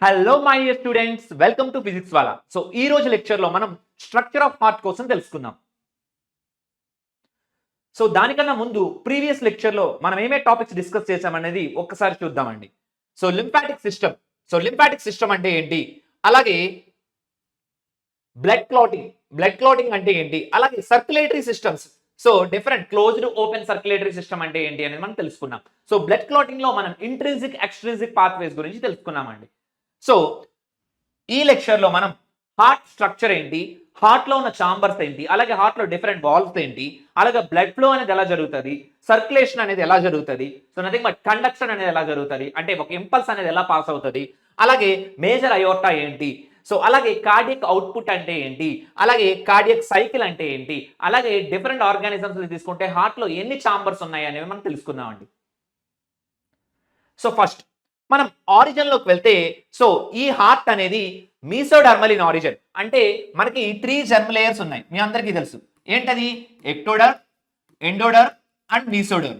Hello my dear students, welcome to physics Wallah. So ఈ రోజు lecture లో మనం స్ట్రక్చర్ ఆఫ్ హార్ట్ కోసం తెలుసుకుందాం. సో దానికన్నా ముందు ప్రీవియస్ లెక్చర్ లో మనం ఏమే టాపిక్స్ డిస్కస్ చేసామనేది ఒక్కసారి చూద్దామండి. సో లింపాటిక్ సిస్టమ్ అంటే ఏంటి, అలాగే బ్లడ్ క్లాటింగ్ అంటే ఏంటి, అలాగే circulatory systems. So different closed open circulatory system అంటే ఏంటి అనేది మనం తెలుసుకున్నాం. సో బ్లడ్ క్లాటింగ్ లో మనం ఇంట్రిన్సిక్ ఎక్స్ట్రిన్సిక్ పాత్వేస్ గురించి తెలుసుకున్నామండి. సో ఈ లెక్చర్ లో మనం హార్ట్ స్ట్రక్చర్ ఏంటి, హార్ట్ లో ఉన్న చాంబర్స్ ఏంటి, అలాగే హార్ట్ లో డిఫరెంట్ వాల్వ్స్ ఏంటి, అలాగే బ్లడ్ ఫ్లో అనేది ఎలా జరుగుతుంది, సర్క్యులేషన్ అనేది ఎలా జరుగుతుంది, సో నథింగ్ బట్ కండక్షన్ అనేది ఎలా జరుగుతుంది, అంటే ఒక ఇంపల్స్ అనేది ఎలా పాస్ అవుతుంది, అలాగే మేజర్ అయోర్టా ఏంటి, సో అలాగే కార్డియక్ అవుట్పుట్ అంటే ఏంటి, అలాగే కార్డియక్ సైకిల్ అంటే ఏంటి, అలాగే డిఫరెంట్ ఆర్గానిజమ్స్ తీసుకుంటే హార్ట్ లో ఎన్ని చాంబర్స్ ఉన్నాయి అనేవి మనం తెలుసుకుందామండి. సో ఫస్ట్ మనం ఆరిజిన్ లోకి వెళ్తే, సో ఈ హార్ట్ అనేది మీసోడర్మల్ ఇన్ ఆరిజిన్. అంటే మనకి 3 జర్మ్ లేయర్స్ ఉన్నాయి, మీ అందరికీ తెలుసు. ఏంటది? ఎక్టోడర్, ఎండోడర్ అండ్ మీసోడర్.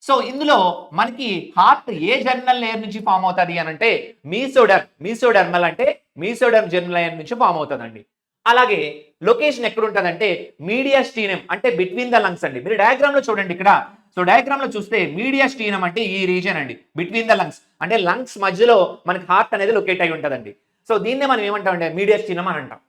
సో ఇందులో మనకి హార్ట్ ఏ జర్నల్ లేయర్ నుంచి ఫామ్ అవుతుంది అని అంటే మీసోడర్మల్ అంటే మీసోడర్మ్ జర్నల్ లేయర్ నుంచి ఫామ్ అవుతుందండి. అలాగే లొకేషన్ ఎక్కడ ఉంటుందంటే మీడియాస్టీనం అంటే బిట్వీన్ ద లంగ్స్ అండి. మీరు డయాగ్రామ్ లో చూడండి ఇక్కడ. సో డయాగ్రామ్ లో చూస్తే మీడియాస్టీనం అంటే ఈ రీజన్ అండి, బిట్వీన్ ద లంగ్స్. అంటే లంగ్స్ మధ్యలో మనకి హార్ట్ అనేది లొకేట్ అయి ఉంటుందండి. సో దీన్నే మనం ఏమంటాం అంటే మీడియాస్టీనం అని అంటాం.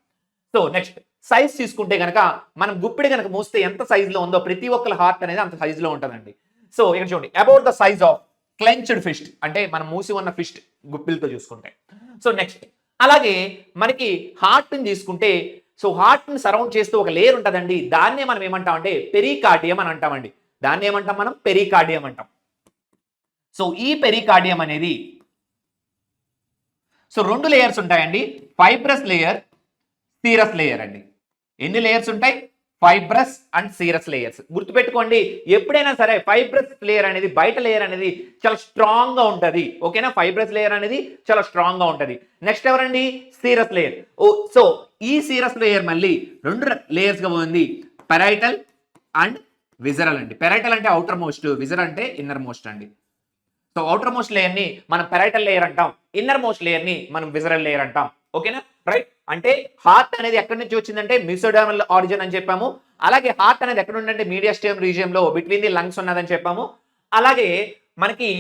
సో నెక్స్ట్ సైజ్ తీసుకుంటే కనుక మనం గుప్పిడి కనుక మూస్తే ఎంత సైజ్ లో ఉందో ప్రతి ఒక్కరి హార్ట్ అనేది అంత సైజ్ లో ఉంటుందండి. సో ఇక్కడ చూడండి, about the size of clenched fist, అంటే మనం మూసి ఉన్న ఫిస్ట్ గుప్పిలతో చూసుకుంటే. సో నెక్స్ట్ అలాగే మనకి హార్ట్ ని తీసుకుంటే, సో హార్ట్ ని సరౌండ్ చేస్తూ ఒక లేయర్ ఉంటుందండి. దాన్నే మనం ఏమంటాం అంటే పెరికార్డియం అని అంటామండి. దాన్ని ఏమంటాం మనం? పెరికార్డియం అంటాం. సో ఈ పెరికార్డియం అనేది సో 2 లేయర్స్ ఉంటాయండి, ఫైబ్రస్ లేయర్, సీరస్ లేయర్ అండి. ఎన్ని లేయర్స్ ఉంటాయి? Fibrous and serous layers. గుర్తుపెట్టుకోండి, ఎప్పుడైనా సరే ఫైబ్రస్ లేయర్ అనేది, బయట లేయర్ అనేది చాలా స్ట్రాంగ్ గా ఉంటది. ఓకేనా? ఫైబ్రస్ లేయర్ అనేది చాలా స్ట్రాంగ్ గా ఉంటది. నెక్స్ట్ ఎవరండి? Serous layer. సో ఈ సీరస్ లేయర్ మళ్ళీ 2 లేయర్స్ గా ఉంది, పెరైటల్ అండ్ విజరల్ అండి. పెరైటల్ అంటే అవుటర్ మోస్ట్, విజరల్ అంటే ఇన్నర్ మోస్ట్ అండి. సో అవుటర్ మోస్ట్ లేయర్ ని మనం పెరైటల్ లేయర్ అంటాం, ఇన్నర్ మోస్ట్ లేయర్ ని మనం విజరల్ లేయర్ అంటాం. ఓకేనా? రైట్. అంటే హార్ట్ అనేది ఎక్కడి నుంచి వచ్చిందంటే మీసోడర్మల్ ఆరిజిన్ అని చెప్పాము. అలాగే హార్ట్ అనేది ఎక్కడ ఉందంటే మీడియాస్టమ్ రీజియన్ లో బిట్వీన్ ది లంగ్స్ ఉన్నదని చెప్పాము. అలాగే మనకి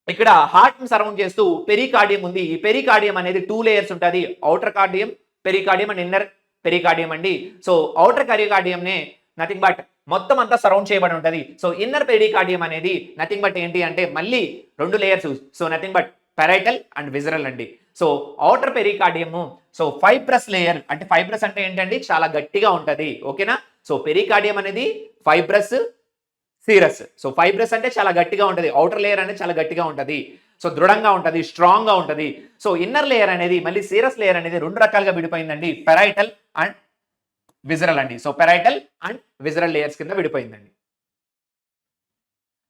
ఇక్కడ హార్ట్ ని సరౌండ్ చేస్తూ పెరికార్డియం ఉంది. ఈ పెరికార్డియం అనేది 2 లేయర్స్ ఉంటుంది, outer cardium pericardium and inner pericardium అండి. సో అవుటర్ పెరికార్డియం నే నథింగ్ బట్ మొత్తం అంతా సరౌండ్ చేయబడి ఉంటుంది. సో ఇన్నర్ పెరికార్డియం అనేది నథింగ్ బట్ ఏంటి అంటే మళ్ళీ 2 layers, so nothing but parietal and visceral అండి. So outer pericardium, so fibrous layer. అంటే ఫైబ్రస్ అంటే ఏంటండి? చాలా గట్టిగా ఉంటది. ఓకేనా? సో పెరికార్డియం అనేది ఫైబ్రస్, సీరస్. సో ఫైబ్రస్ అంటే చాలా గట్టిగా ఉంటది, అవుటర్ లేయర్ అనేది చాలా గట్టిగా ఉంటది, సో దృఢంగా ఉంటది, స్ట్రాంగ్ గా ఉంటది. సో ఇన్నర్ లేయర్ అనేది మళ్ళీ సీరస్ లేయర్ అనేది 2 రకాలుగా విడిపోయిందండి, పెరైటల్ అండ్ విజరల్ అండి. So parietal and visceral layers కింద విడిపోయిందండి.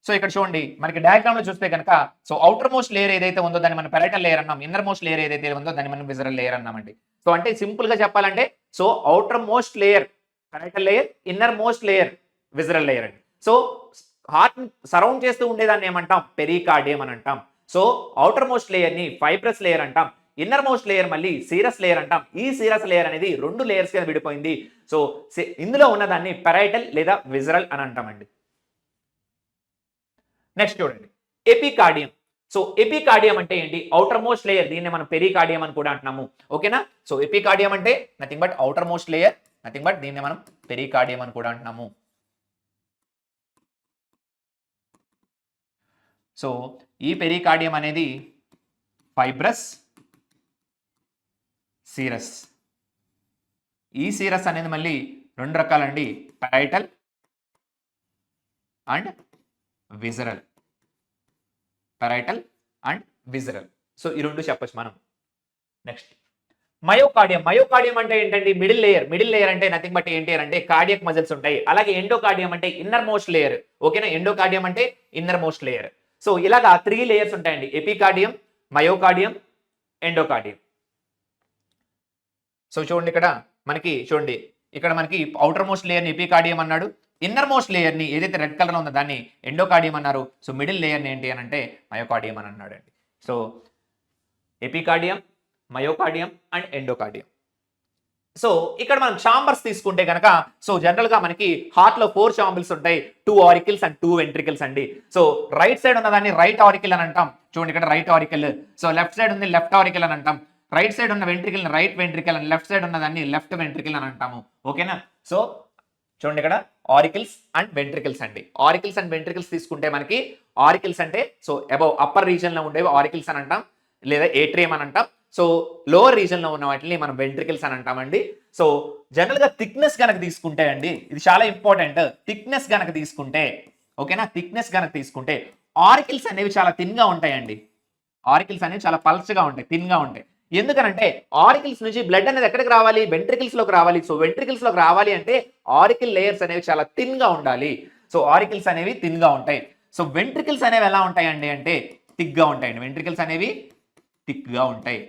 సో ఇక్కడ చూడండి, మనకి డయాగ్రామ్ లో చూస్తే కనుక, సో అవుటర్ మోస్ట్ లేయర్ ఏదైతే ఉందో దాన్ని మనం పెరైటల్ లేయర్ అన్నాం, ఇన్నర్ మోస్ట్ లేయర్ ఏదైతే ఉందో దాన్ని మనం విజరల్ లేయర్ అన్నామండి. సో అంటే సింపుల్ గా చెప్పాలంటే, so outer most layer parietal layer, inner most layer visceral layer అండి. సో హార్ట్ సరౌండ్ చేస్తూ ఉండేదాన్ని ఏమంటాం? పెరికార్డియం అని అంటాం. సో అవుటర్ మోస్ట్ లేయర్ ని ఫైబ్రస్ లేయర్ అంటాం, ఇన్నర్ మోస్ట్ లేయర్ మళ్ళీ సీరస్ లేయర్ అంటాం. ఈ సీరస్ లేయర్ అనేది 2 లేయర్స్ కింద విడిపోయింది. సో ఇందులో ఉన్నదాన్ని పెరైటల్ లేదా విజరల్ అని అంటామండి. నెక్స్ట్ చూడండి, ఎపికార్డియం. సో ఎపికార్డియం అంటే ఏంటి? అవుటర్ మోస్ట్ లేయర్, దీన్ని మనం పెరికార్డియం అని కూడా అంటున్నాము. ఓకేనా? సో ఎపికార్డియం అంటే nothing but outer most layer, nothing but దీన్ని మనం పెరికార్డియం అని కూడా అంటున్నాము. సో ఈ పెరికార్డియం అనేది ఫైబ్రస్, సీరస్. ఈ సీరస్ అనేది మళ్ళీ 2 రకాలండి, parietal and visceral. Parietal and visceral. So ఈ 2 చెప్పొచ్చు మనం. నెక్స్ట్ మయోకార్డియం అంటే ఏంటండి? మిడిల్ లేయర్ అంటే నథింగ్ బట్ ఏంటి అంటే కార్డియక్ మజిల్స్ ఉంటాయి. అలాగే ఎండోకార్డియం అంటే ఇన్నర్ మోస్ట్ లేయర్. ఓకేనా? ఎండోకార్డియం అంటే ఇన్నర్ మోస్ట్ లేయర్. సో ఇలాగా 3 లేయర్స్ ఉంటాయండి, ఎపికార్డియం, మయోకార్డియం, ఎండోకార్డియం. సో చూడండి ఇక్కడ మనకి, చూడండి ఇక్కడ మనకి అవుటర్ మోస్ట్ లేయర్ ని ఎపికార్డియం అన్నాడు, ఇన్నర్ మోస్ట్ లేయర్ ని ఏదైతే రెడ్ కలర్ లో ఉందో దాన్ని ఎండోకార్డియం అన్నారు. సో మిడిల్ లేయర్ ని ఏంటి అని అంటే మయోకార్డియం అని అన్నాడు అండి. So epicardium, myocardium and endocardium. So ఇక్కడ మనం చాంబర్స్ తీసుకుంటే కనుక సో జనరల్ గా మనకి హార్ట్ లో 4 చాంబర్స్ ఉంటాయి, 2 ఆరికల్స్ అండ్ 2 వెంట్రికల్స్ అండి. సో రైట్ సైడ్ ఉన్నదాన్ని రైట్ ఆరికల్ అని అంటాం. చూడండి ఇక్కడ రైట్ ఆరికల్. సో లెఫ్ట్ సైడ్ ఉంది లెఫ్ట్ ఆరికల్ అని అంటాం. రైట్ సైడ్ ఉన్న వెంట్రికల్ రైట్ వెంట్రికల్ అని, లెఫ్ట్ సైడ్ ఉన్నదాన్ని లెఫ్ట్ వెంట్రికల్ అని అంటాము. ఓకేనా? సో చూడండి ఇక్కడ ఆరికల్స్ అండ్ వెంట్రికల్స్ అండి. ఆరికల్స్ అండ్ వెంట్రికల్స్ తీసుకుంటే మనకి ఆరికల్స్ అంటే సో అబౌవ్ అప్పర్ రీజన్ లో ఉండేవి ఆరికల్స్ అని అంటాం, లేదా ఏట్రియం అని అంటాం. సో లోవర్ రీజన్ లో ఉన్న వాటిని మనం వెంట్రికల్స్ అని అంటామండి. సో జనరల్ గా థిక్నెస్ కనుక తీసుకుంటే అండి, ఇది చాలా ఇంపార్టెంట్. థిక్నెస్ కనుక తీసుకుంటే, ఓకేనా, థిక్నెస్ కనుక తీసుకుంటే ఆరికల్స్ అనేవి చాలా థిన్ గా ఉంటాయండి. ఆరికల్స్ అనేవి చాలా పల్చగా ఉంటాయి, థిన్ గా ఉంటాయి. ఎందుకనంటే ఆరికల్స్ నుంచి బ్లడ్ అనేది ఎక్కడికి రావాలి? వెంట్రికల్స్ లోకి రావాలి. సో వెంట్రికల్స్ లోకి రావాలి అంటే ఆరికల్ లేయర్స్ అనేవి చాలా థిన్ గా ఉండాలి. సో ఆరికల్స్ అనేవి థిన్ గా ఉంటాయి. సో వెంట్రికల్స్ అనేవి ఎలా ఉంటాయండి అంటే థిక్ గా ఉంటాయండి. వెంట్రికల్స్ అనేవి థిక్ గా ఉంటాయి.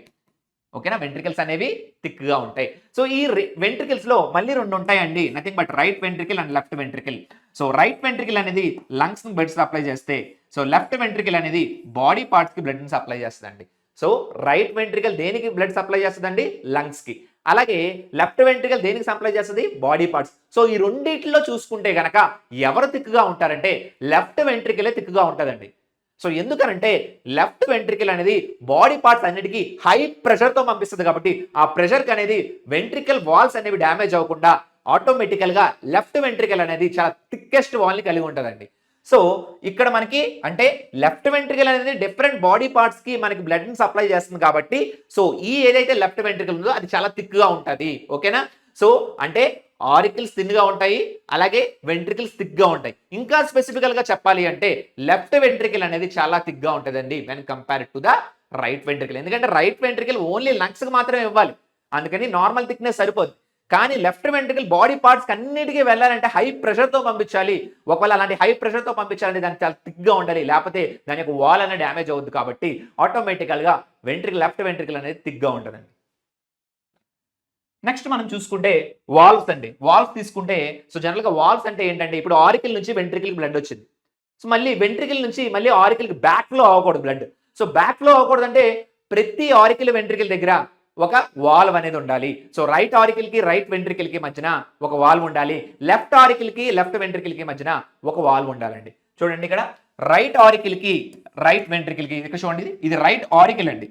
ఓకేనా? వెంట్రికల్స్ అనేవి థిక్ గా ఉంటాయి. సో ఈ వెంట్రికల్స్ లో మళ్ళీ 2 ఉంటాయండి, nothing but right ventricle and left ventricle. So right ventricle అనేది లంగ్స్ కి బ్లడ్ సప్లై చేస్తే, సో లెఫ్ట్ వెంట్రికల్ అనేది బాడీ పార్ట్స్ కి బ్లడ్ సప్లై చేస్తుందండి. సో రైట్ వెంట్రికల్ దేనికి బ్లడ్ సప్లై చేస్తుందండి? లంగ్స్ కి. అలాగే లెఫ్ట్ వెంట్రికల్ దేనికి సప్లై చేస్తుంది? Body parts. సో ఈ రెండిట్లో చూసుకుంటే గనక ఎవరు థిక్గా ఉంటారంటే లెఫ్ట్ వెంట్రికలే థిక్గా ఉంటుందండి. సో ఎందుకనంటే లెఫ్ట్ వెంట్రికల్ అనేది బాడీ పార్ట్స్ అన్నిటికీ హై ప్రెషర్ తో పంపిస్తుంది కాబట్టి ఆ ప్రెషర్ కి అనేది వెంట్రికల్ వాల్స్ అనేవి డ్యామేజ్ అవ్వకుండా ఆటోమేటికల్ గా లెఫ్ట్ వెంట్రికల్ అనేది చాలా థిక్కెస్ట్ వాల్ ని కలిగి ఉంటుందండి. సో ఇక్కడ మనకి అంటే లెఫ్ట్ వెంట్రికల్ అనేది డిఫరెంట్ బాడీ పార్ట్స్ కి మనకి బ్లడ్ ని సప్లై చేస్తుంది కాబట్టి సో ఈ ఏదైతే లెఫ్ట్ వెంట్రికల్ ఉందో అది చాలా థిక్ గా ఉంటుంది. ఓకేనా? సో అంటే ఆరికల్స్ థిన్ గా ఉంటాయి, అలాగే వెంట్రికల్స్ థిక్ గా ఉంటాయి. ఇంకా స్పెసిఫికల్ గా చెప్పాలి అంటే లెఫ్ట్ వెంట్రికల్ అనేది చాలా థిక్ గా ఉంటుందండి when compare to the right ventricle. ఎందుకంటే రైట్ వెంట్రికల్ ఓన్లీ లంగ్స్ కి మాత్రమే ఇవ్వాలి, అందుకని నార్మల్ థిక్నెస్ సరిపోదు. కానీ లెఫ్ట్ వెంట్రికల్ బాడీ పార్ట్స్ అన్నిటికీ వెళ్ళాలంటే హై ప్రెషర్ తో పంపించాలి. ఒకవేళ అలాంటి హై ప్రెషర్ తో పంపించాలంటే దానికి చాలా థిక్ గా ఉండాలి, లేకపోతే దాని యొక్క వాల్ అనేది డ్యామేజ్ అవుద్ది. కాబట్టి ఆటోమేటికల్ గా లెఫ్ట్ వెంట్రికల్ అనేది థిక్ గా ఉంటుందండి. నెక్స్ట్ మనం చూసుకుంటే వాల్వ్స్ అండి. వాల్వ్స్ తీసుకుంటే సో జనరల్ గా వాల్వ్స్ అంటే ఏంటంటే ఇప్పుడు ఆరికల్ నుంచి వెంట్రికల్ బ్లడ్ వచ్చింది. సో మళ్ళీ వెంట్రికల్ నుంచి మళ్ళీ ఆరికల్ బ్యాక్ ఫ్లో అవ్వకూడదు బ్లడ్. సో బ్యాక్ ఫ్లో అవ్వకూడదు అంటే ప్రతి ఆరికల్ వెంట్రికల్ దగ్గర ఒక వాల్వ్ అనేది ఉండాలి. సో రైట్ ఆరికల్ కి రైట్ వెంట్రికల్ కి మధ్యన ఒక వాల్వ్ ఉండాలి, లెఫ్ట్ ఆరికల్ కి లెఫ్ట్ వెంట్రికల్ కి మధ్యన ఒక వాల్వ్ ఉండాలండి. చూడండి ఇక్కడ రైట్ ఆరికల్ కి రైట్ వెంట్రికల్ కి, ఇక్కడ చూడండి ఇది రైట్ ఆరికల్ అండి.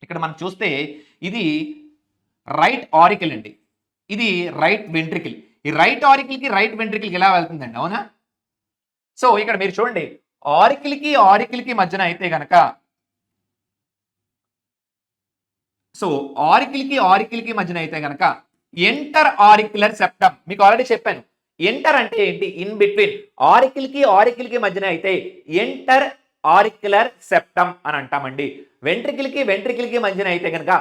ఇక్కడ మనం చూస్తే ఇది రైట్ ఆరికల్ అండి, ఇది రైట్ వెంట్రికల్. ఈ రైట్ ఆరికల్ కి రైట్ వెంట్రికల్ కి ఎలా వెళ్తుందండి? అవునా? సో ఇక్కడ మీరు చూడండి ఆరికల్ కి మధ్యన అయితే గనక సో ఆరికల్ కి మధ్యన అయితే గనక ఎంటర్ ఆరిక్యులర్ సెప్టమ్. మీకు ఆల్రెడీ చెప్పాను ఎంటర్ అంటే ఏంటి, ఇన్ బిట్వీన్. ఆరికల్ కి మధ్యన అయితే ఎంటర్ ఆరిక్యులర్ సెప్టమ్ అని అంటామండి. వెంట్రికల్ కి మధ్యన అయితే కనుక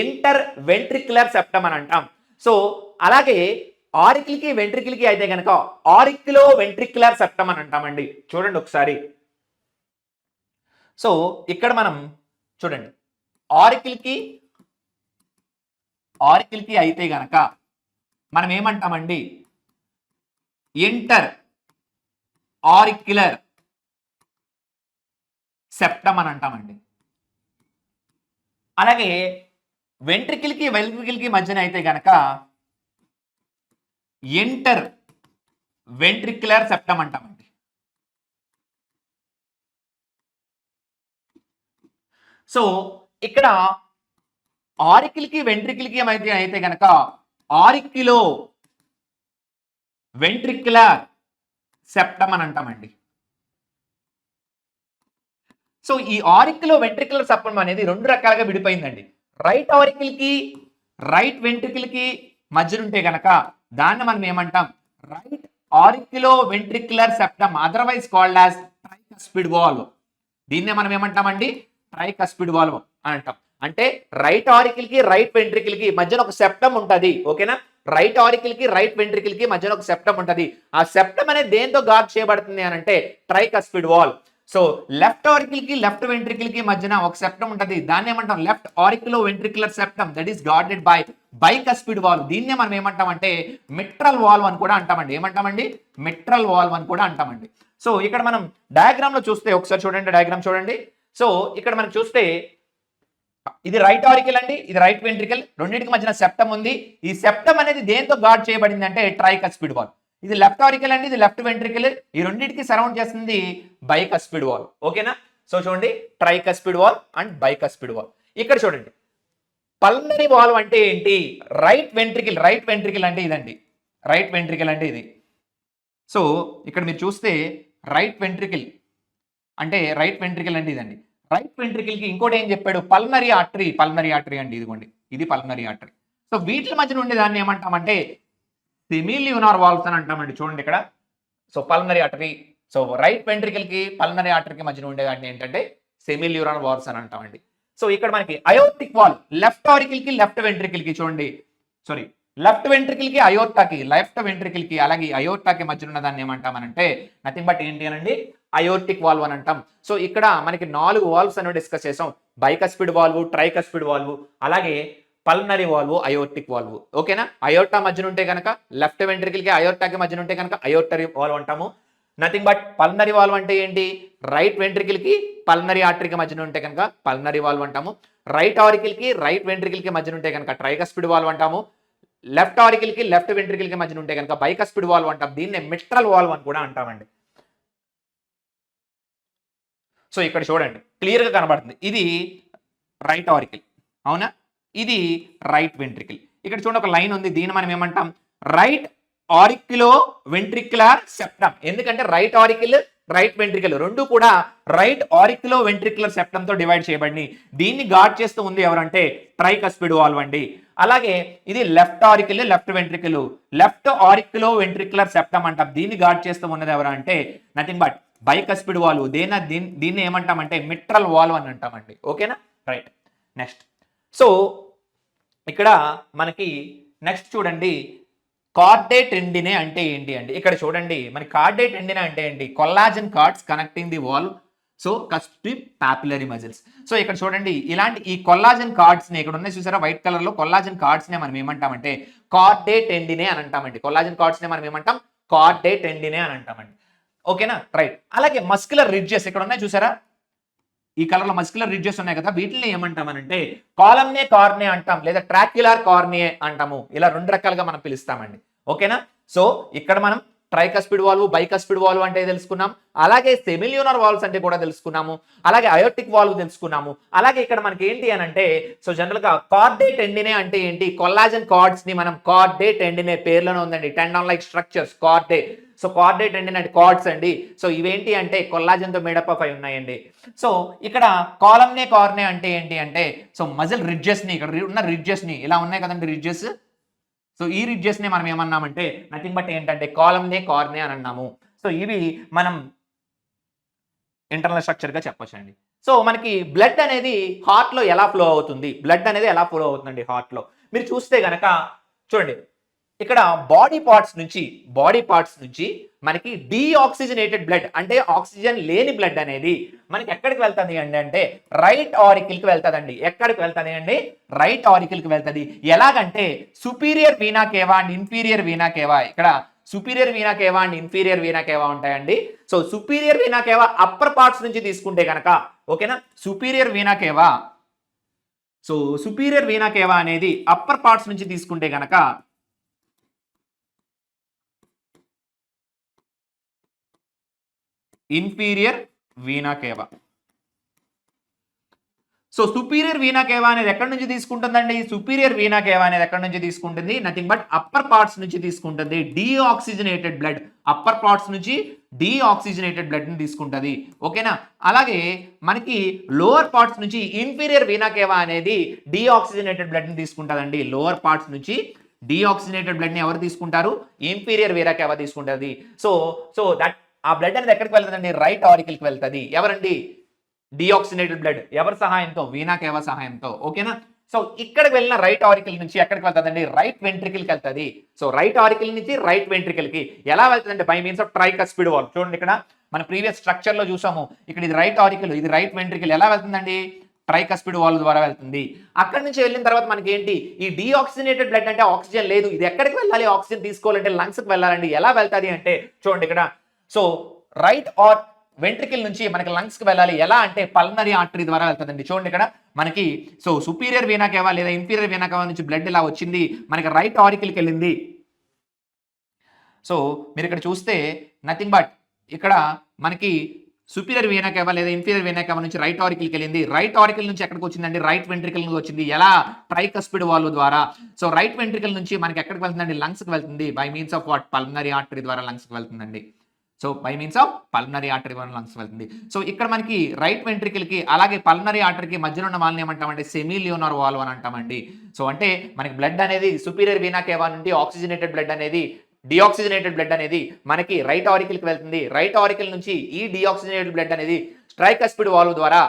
ఇంటర్ వెంట్రిక్యులర్ సెప్టమ్ అని అంటాం. సో అలాగే ఆరికల్ కి అయితే కనుక ఆరిక్యులో వెంట్రిక్యులర్ సెప్టమ్ అని అంటామండి. చూడండి ఒకసారి. సో ఇక్కడ మనం చూడండి ఆరికల్ కి అయితే గనక మనం ఏమంటామండి, ఇంటర్ ఆరిక్యులర్ సెప్టమ్ అని అంటామండి. అలాగే వెంట్రికల్ కి మధ్యన అయితే గనక ఇంటర్ వెంట్రిక్యులర్ సెప్టమ్ అంటామండి. సో ఇక్కడ ఆరికల్ కి మధ్య అయితే గనక ఆరిక్యులో వెంట్రిక్యులర్ సెప్టమ్ అని అంటామండి. సో ఈ ఆరిక్యులో వెంట్రిక్యులర్ సెప్టమ్ అనేది 2 రకాలుగా విడిపోయిందండి. రైట్ ఆరికల్ కి రైట్ వెంట్రికల్ కి మధ్య ఉంటే గనక దాన్ని మనం ఏమంటాం, right auriculo ventricular septum, otherwise called as tricuspid valve. దీన్నే మనం ఏమంటామండి, ట్రైకస్పిడ్ వాల్వ్ అని అంటాం. అంటే రైట్ ఆరికల్ కి రైట్ వెంట్రికల్ కి మధ్యన ఒక సెప్టమ్ ఉంటది. ఓకేనా? రైట్ ఆరికల్ కి రైట్ వెంట్రికల్ కి మధ్యన ఒక సెప్టమ్ ఉంటది. ఆ సెప్టమ్ అనేది దేంతో గార్డ్ చేయబడుతుంది అని అంటే tricuspid valve. So left auricle కి లెఫ్ట్ వెంట్రికల్ కి మధ్యన ఒక సెప్టమ్ ఉంటది, దాన్ని ఏమంటాం left auriculo ventricular septum, that is guarded by bicuspid valve. దీన్నే మనం ఏమంటామంటే మిట్రల్ వాల్వ్ అని కూడా అంటామండి. ఏమంటామండి? మిట్రల్ వాల్వ్ అని కూడా అంటామండి. సో ఇక్కడ మనం డయాగ్రామ్ లో చూస్తే ఒకసారి చూడండి, డయాగ్రామ్ చూడండి. సో ఇక్కడ మనం చూస్తే ఇది రైట్ ఆరికల్ అండి, ఇది రైట్ వెంట్రికల్, రెండింటికి మధ్యన సెప్టమ్ ఉంది. ఈ సెప్టమ్ అనేది దేంతో గార్డ్ చేయబడింది అంటే ట్రైకస్పిడ్ వాల్. ఇది లెఫ్ట్ ఆరికల్ అండి, ఇది లెఫ్ట్ వెంట్రికల్, ఈ రెండింటికి సరౌండ్ చేస్తుంది బైకస్పిడ్ వాల్. ఓకేనా? సో చూడండి, tricuspid wall and bicuspid wall. ఇక్కడ చూడండి, పల్మనరీ వాల్వ్ అంటే ఏంటి? రైట్ వెంట్రికల్ అంటే ఇదండి, రైట్ వెంట్రికల్ అంటే ఇది. సో ఇక్కడ మీరు చూస్తే రైట్ వెంట్రికల్ అంటే ఇదండి. రైట్ వెంట్రికల్ కి ఇంకోటి ఏం చెప్పాడు? పల్మనరీ ఆర్టరీ అండి, ఇదిగోండి, ఇది పల్మనరీ ఆర్టరీ. సో వీటి మధ్యన ఉండే దాన్ని ఏమంటామంటే సెమీల్యూనార్ వాల్వ్స్ అని అంటామండి. చూడండి ఇక్కడ, so pulmonary artery, so right ventricle కి పల్మనరీ ఆర్టరీకి మధ్యన ఉండే దాన్ని ఏంటంటే సెమీల్యూనార్ వాల్వ్స్ అని అంటామండి. సో ఇక్కడ మనకి అయోర్టిక్ వాల్వ్ లెఫ్ట్ ఆరికల్ కి లెఫ్ట్ వెంట్రికల్ కి చూడండి, సారీ లెఫ్ట్ వెంట్రికల్ కి అయోర్టాకి, లెఫ్ట్ వెంట్రికల్ కి అలాగే అయోర్టాకి మధ్య ఉన్న దాన్ని ఏమంటామనంటే నథింగ్ బట్ ఏంటి అనండి, అయోర్టిక్ వాల్వ్ అని అంటాం. సో ఇక్కడ మనకి 4 వాల్వ్స్ అనేవి డిస్కస్ చేసాం. బైకస్పిడ్ వాల్వ్, ట్రైకస్పిడ్ వాల్వ్, అలాగే పల్మనరీ వాల్వ్, అయోర్టిక్ వాల్వ్. ఓకేనా? అయోర్టా మధ్యన ఉంటే కనుక లెఫ్ట్ వెంట్రికల్ కి అయోర్టాకి మధ్యన ఉంటే కనుక అయోర్టరీ వాల్వ్ అంటాము. నథింగ్ బట్ పల్మనరీ వాల్వ్ అంటే ఏంటి? రైట్ వెంట్రికల్ కి పల్మనరీ ఆర్టరీకి మధ్యన ఉంటే కనుక పల్మనరీ వాల్వ్ అంటాము. రైట్ ఆరికల్ కి రైట్ వెంట్రికల్ కి మధ్యన ఉంటే కనుక ట్రైకస్పిడ్ వాల్వ్ అంటాము. లెఫ్ట్ ఆరికల్ కి లెఫ్ట్ వెంట్రికల్ కి మధ్యన ఉంటే కనుక బైకస్పిడ్ వాల్వ్ అంటాం. దీన్నే మిట్రల్ వాల్వ్ అని కూడా అంటామండి. సో ఇక్కడ చూడండి, క్లియర్ గా కనబడుతుంది, ఇది రైట్ ఆరికల్, అవునా? ఇది రైట్ వెంట్రికల్. ఇక్కడ చూడండి, ఒక లైన్ ఉంది, దీన్ని మనం ఏమంటాం? Right auriculo ventricular septum. ఎందుకంటే రైట్ ఆరికల్, రైట్ వెంట్రికల్ రెండు కూడా రైట్ ఆరిక్యులో వెంట్రిక్యులర్ సెప్టమ్ తో డివైడ్ చేయబడి దీన్ని గార్డ్ చేస్తూ ఉంది ఎవరంటే ట్రైకస్పిడ్ వాల్వ్ అండి. అలాగే ఇది left auricle, left ventricle, left auriculo ventricular septum అంటాం. దీన్ని గార్డ్ చేస్తూ ఉన్నది ఎవరు అంటే నథింగ్ బట్ బైకస్పిడ్ వాల్వ్. దీన్ని ఏమంటామంటే మిట్రల్ వాల్వ్ అని అంటామండి. ఓకేనా? రైట్. నెక్స్ట్, సో ఇక్కడ మనకి నెక్స్ట్ చూడండి, కార్డేట్ టెండినే అంటే ఏంటి అండి? ఇక్కడ చూడండి, మన కార్డేట్ టెండినే అంటే ఏంటి? Collagen cards connecting the valve, so cuspid పాపులరీ muscles. So ఇక్కడ చూడండి, ఇలాంటి ఈ కొల్లాజన్ కార్డ్స్ ని ఇక్కడ ఉన్నాయి చూసారా, వైట్ కలర్ లో కొల్లాజన్ కార్డ్స్ ని మనం ఏమంటామంటే కార్డేట్ టెండినే అని అంటామండి. కొల్లాజన్ కార్డ్స్ ని మనం ఏమంటాం? కార్డేట్ టెండినే అని అంటామండి. ఓకేనా? రైట్. అలాగే మస్కులర్ రిడ్జెస్ ఇక్కడ ఉన్నాయి చూసారా, ఈ కలర్ లో మస్కులర్ రిడ్జెస్ ఉన్నాయి కదా, వీటిని ఏమంటామనంటే కాలమ్నే కార్నే అంటాం, లేదా ట్రాక్యులర్ కార్నియే అంటాము. ఇలా 2 రకాలుగా మనం పిలుస్తామండి. ఓకేనా? సో ఇక్కడ మనం ట్రైకస్పిడ్ వాల్వ్, బైకస్పిడ్ వాల్వ్ అంటే తెలుసుకున్నాం, అలాగే సెమిల్యూనర్ వాల్వ్స్ అంటే కూడా తెలుసుకున్నాము, అలాగే అయోర్టిక్ వాల్వ్ తెలుసుకున్నాము. అలాగే ఇక్కడ మనకి ఏంటి అని అంటే, సో జనరల్ గా కార్డేట్ టెండినే అంటే ఏంటి? కొల్లాజన్ కార్డ్స్ ని మనం కార్డేట్ టెండినే పేర్లోనే ఉందండి, tendon like structures, chordae. So chordae tendineae అంటే కార్డ్స్ అండి. సో ఇవేంటి అంటే కొల్లాజన్ తో మేడప్ ఆఫ్ అయి ఉన్నాయండి. సో ఇక్కడ కాలమ్నే కార్నే అంటే ఏంటి అంటే, సో మజిల్ రిడ్జెస్ ని, ఇక్కడ ఉన్న రిడ్జెస్ ని ఇలా ఉన్నాయి కదండి రిడ్జెస్, సో ఈ రిడ్జెస్ ని మనం ఏమన్నామంటే నథింగ్ బట్ ఏంటంటే కాలమ్నే కార్నే అని అన్నాము. సో ఇవి మనం ఇంటర్నల్ స్ట్రక్చర్ గా చెప్పొచ్చండి. సో మనకి బ్లడ్ అనేది హార్ట్ లో ఎలా ఫ్లో అవుతుంది? బ్లడ్ అనేది ఎలా ఫ్లో అవుతుందండి హార్ట్ లో? మీరు చూస్తే గనక చూడండి, ఇక్కడ బాడీ పార్ట్స్ నుంచి మనకి డీఆక్సిజనేటెడ్ బ్లడ్ అంటే ఆక్సిజన్ లేని బ్లడ్ అనేది మనకి ఎక్కడికి వెళ్తుంది అంటే రైట్ ఆరికల్ కి వెళ్తుందండి. ఎక్కడికి వెళ్తుంది అండి? రైట్ ఆరికల్ కి వెళ్తుంది. ఎలాగంటే superior vena cava and inferior vena cava, ఇక్కడ superior vena cava and inferior vena cava ఉంటాయండి. So superior vena cava upper parts నుంచి తీసుకుంటే కనుక, ఓకేనా, superior vena cava, so superior vena cava అనేది అప్పర్ పార్ట్స్ నుంచి తీసుకుంటే కనుక inferior vena cava. So superior vena cava అనేది ఎక్కడి నుంచి తీసుకుంటుందండి? సుపీరియర్ వీనా కేవా అనేది ఎక్కడి నుంచి తీసుకుంటుంది? నథింగ్ బట్ అప్పర్ పార్ట్స్ నుంచి తీసుకుంటుంది. డీఆక్సిజనేటెడ్ బ్లడ్, అప్పర్ పార్ట్స్ నుంచి డీఆక్సిజనేటెడ్ బ్లడ్ ని తీసుకుంటుంది. ఓకేనా? అలాగే మనకి లోవర్ పార్ట్స్ నుంచి ఇన్ఫీరియర్ వీనా కేవా అనేది డీఆక్సిజనేటెడ్ బ్లడ్ ని తీసుకుంటుందండి. లోవర్ పార్ట్స్ నుంచి డీఆక్సిజనేటెడ్ బ్లడ్ ని ఎవరు తీసుకుంటారు? ఇన్ఫీరియర్ వీనా కేవా తీసుకుంటుంది. సో దట్ ఆ బ్లడ్ అనేది ఎక్కడికి వెళ్తుందండి? రైట్ ఆరికల్ కి వెళ్తుంది. ఎవరండి? డీఆక్సిజనేటెడ్ బ్లడ్ ఎవరి సహాయంతో? వీనా కేవా సహాయంతో. ఓకేనా? సో ఇక్కడికి వెళ్ళిన రైట్ ఆరికల్ నుంచి ఎక్కడికి వెళ్తుందండి? రైట్ వెంట్రికల్ కి వెళ్తుంది. సో రైట్ ఆరికల్ నుంచి రైట్ వెంట్రికల్ కి ఎలా వెళ్తుందంటే by means of tricuspid valve. చూడండి, ఇక్కడ మన ప్రీవియస్ స్ట్రక్చర్ లో చూసాము, ఇక్కడ ఇది రైట్ ఆరికల్, ఇది రైట్ వెంట్రికల్. ఎలా వెళ్తుందండి? ట్రైకస్పిడ్ వాల్వ్ ద్వారా వెళ్తుంది. అక్కడి నుంచి వెళ్ళిన తర్వాత మనకి ఏంటి? ఈ డీఆక్సిజనేటెడ్ బ్లడ్ అంటే ఆక్సిజన్ లేదు, ఇది ఎక్కడికి వెళ్ళాలి? ఆక్సిజన్ తీసుకోవాలంటే లంగ్స్ కి వెళ్ళాలండి. ఎలా వెళ్తుంది అంటే చూడండి ఇక్కడ, సో రైట్ వెంట్రికల్ నుంచి మనకి లంగ్స్ కి వెళ్ళాలి. ఎలా అంటే పల్మనరీ ఆర్టరీ ద్వారా వెళ్తుందండి. చూడండి ఇక్కడ మనకి సో సుపీరియర్ వీనా కేవా లేదా ఇన్ఫీరియర్ వీనా కేవా నుంచి బ్లడ్ ఇలా వచ్చింది, మనకి రైట్ ఆరికిల్కి వెళ్ళింది. సో మీరు ఇక్కడ చూస్తే నథింగ్ బట్ ఇక్కడ మనకి సుపీరియర్ వీనా కేవా లేదా ఇన్ఫీరియర్ వీనా కేవా నుంచి రైట్ ఆరికిల్కి వెళ్ళింది. రైట్ ఆరికిల్ నుంచి ఎక్కడికి వచ్చిందండి? రైట్ వెంట్రికల్ నుంచి వచ్చింది. ఎలా? ట్రైకస్పిడ్ వాల్వ్ ద్వారా. సో రైట్ వెంట్రికల్ నుంచి మనకి ఎక్కడికి వెళ్తుందండి? లంగ్స్ కి వెళ్తుంది. By means of what? Pulmonary artery ద్వారా లంగ్స్ కి వెళ్తుందండి. So by means of pulmonary artery ద్వారా లంగ్స్ వెళ్తుంది. సో ఇక్కడ మనకి రైట్ వెంట్రికల్ కి అలాగే పల్మనరీ ఆర్టరీకి మధ్యలో ఉన్న వాల్ని ఏమంటామంటే సెమీలియోనర్ వాల్వ్ అని అంటామండి. సో అంటే మనకి బ్లడ్ అనేది సుపీరియర్ వీనా కేవా నుండి ఆక్సిజనేటెడ్ బ్లడ్ అనేది డిఆక్సిజనేటెడ్ బ్లడ్ అనేది మనకి రైట్ ఆరికిల్కి వెళ్తుంది. రైట్ ఆరికిల్ నుంచి ఈ డిఆక్సిజనేటెడ్ బ్లడ్ అనేది ట్రైకస్పిడ్ వాల్వ్ ద్వారా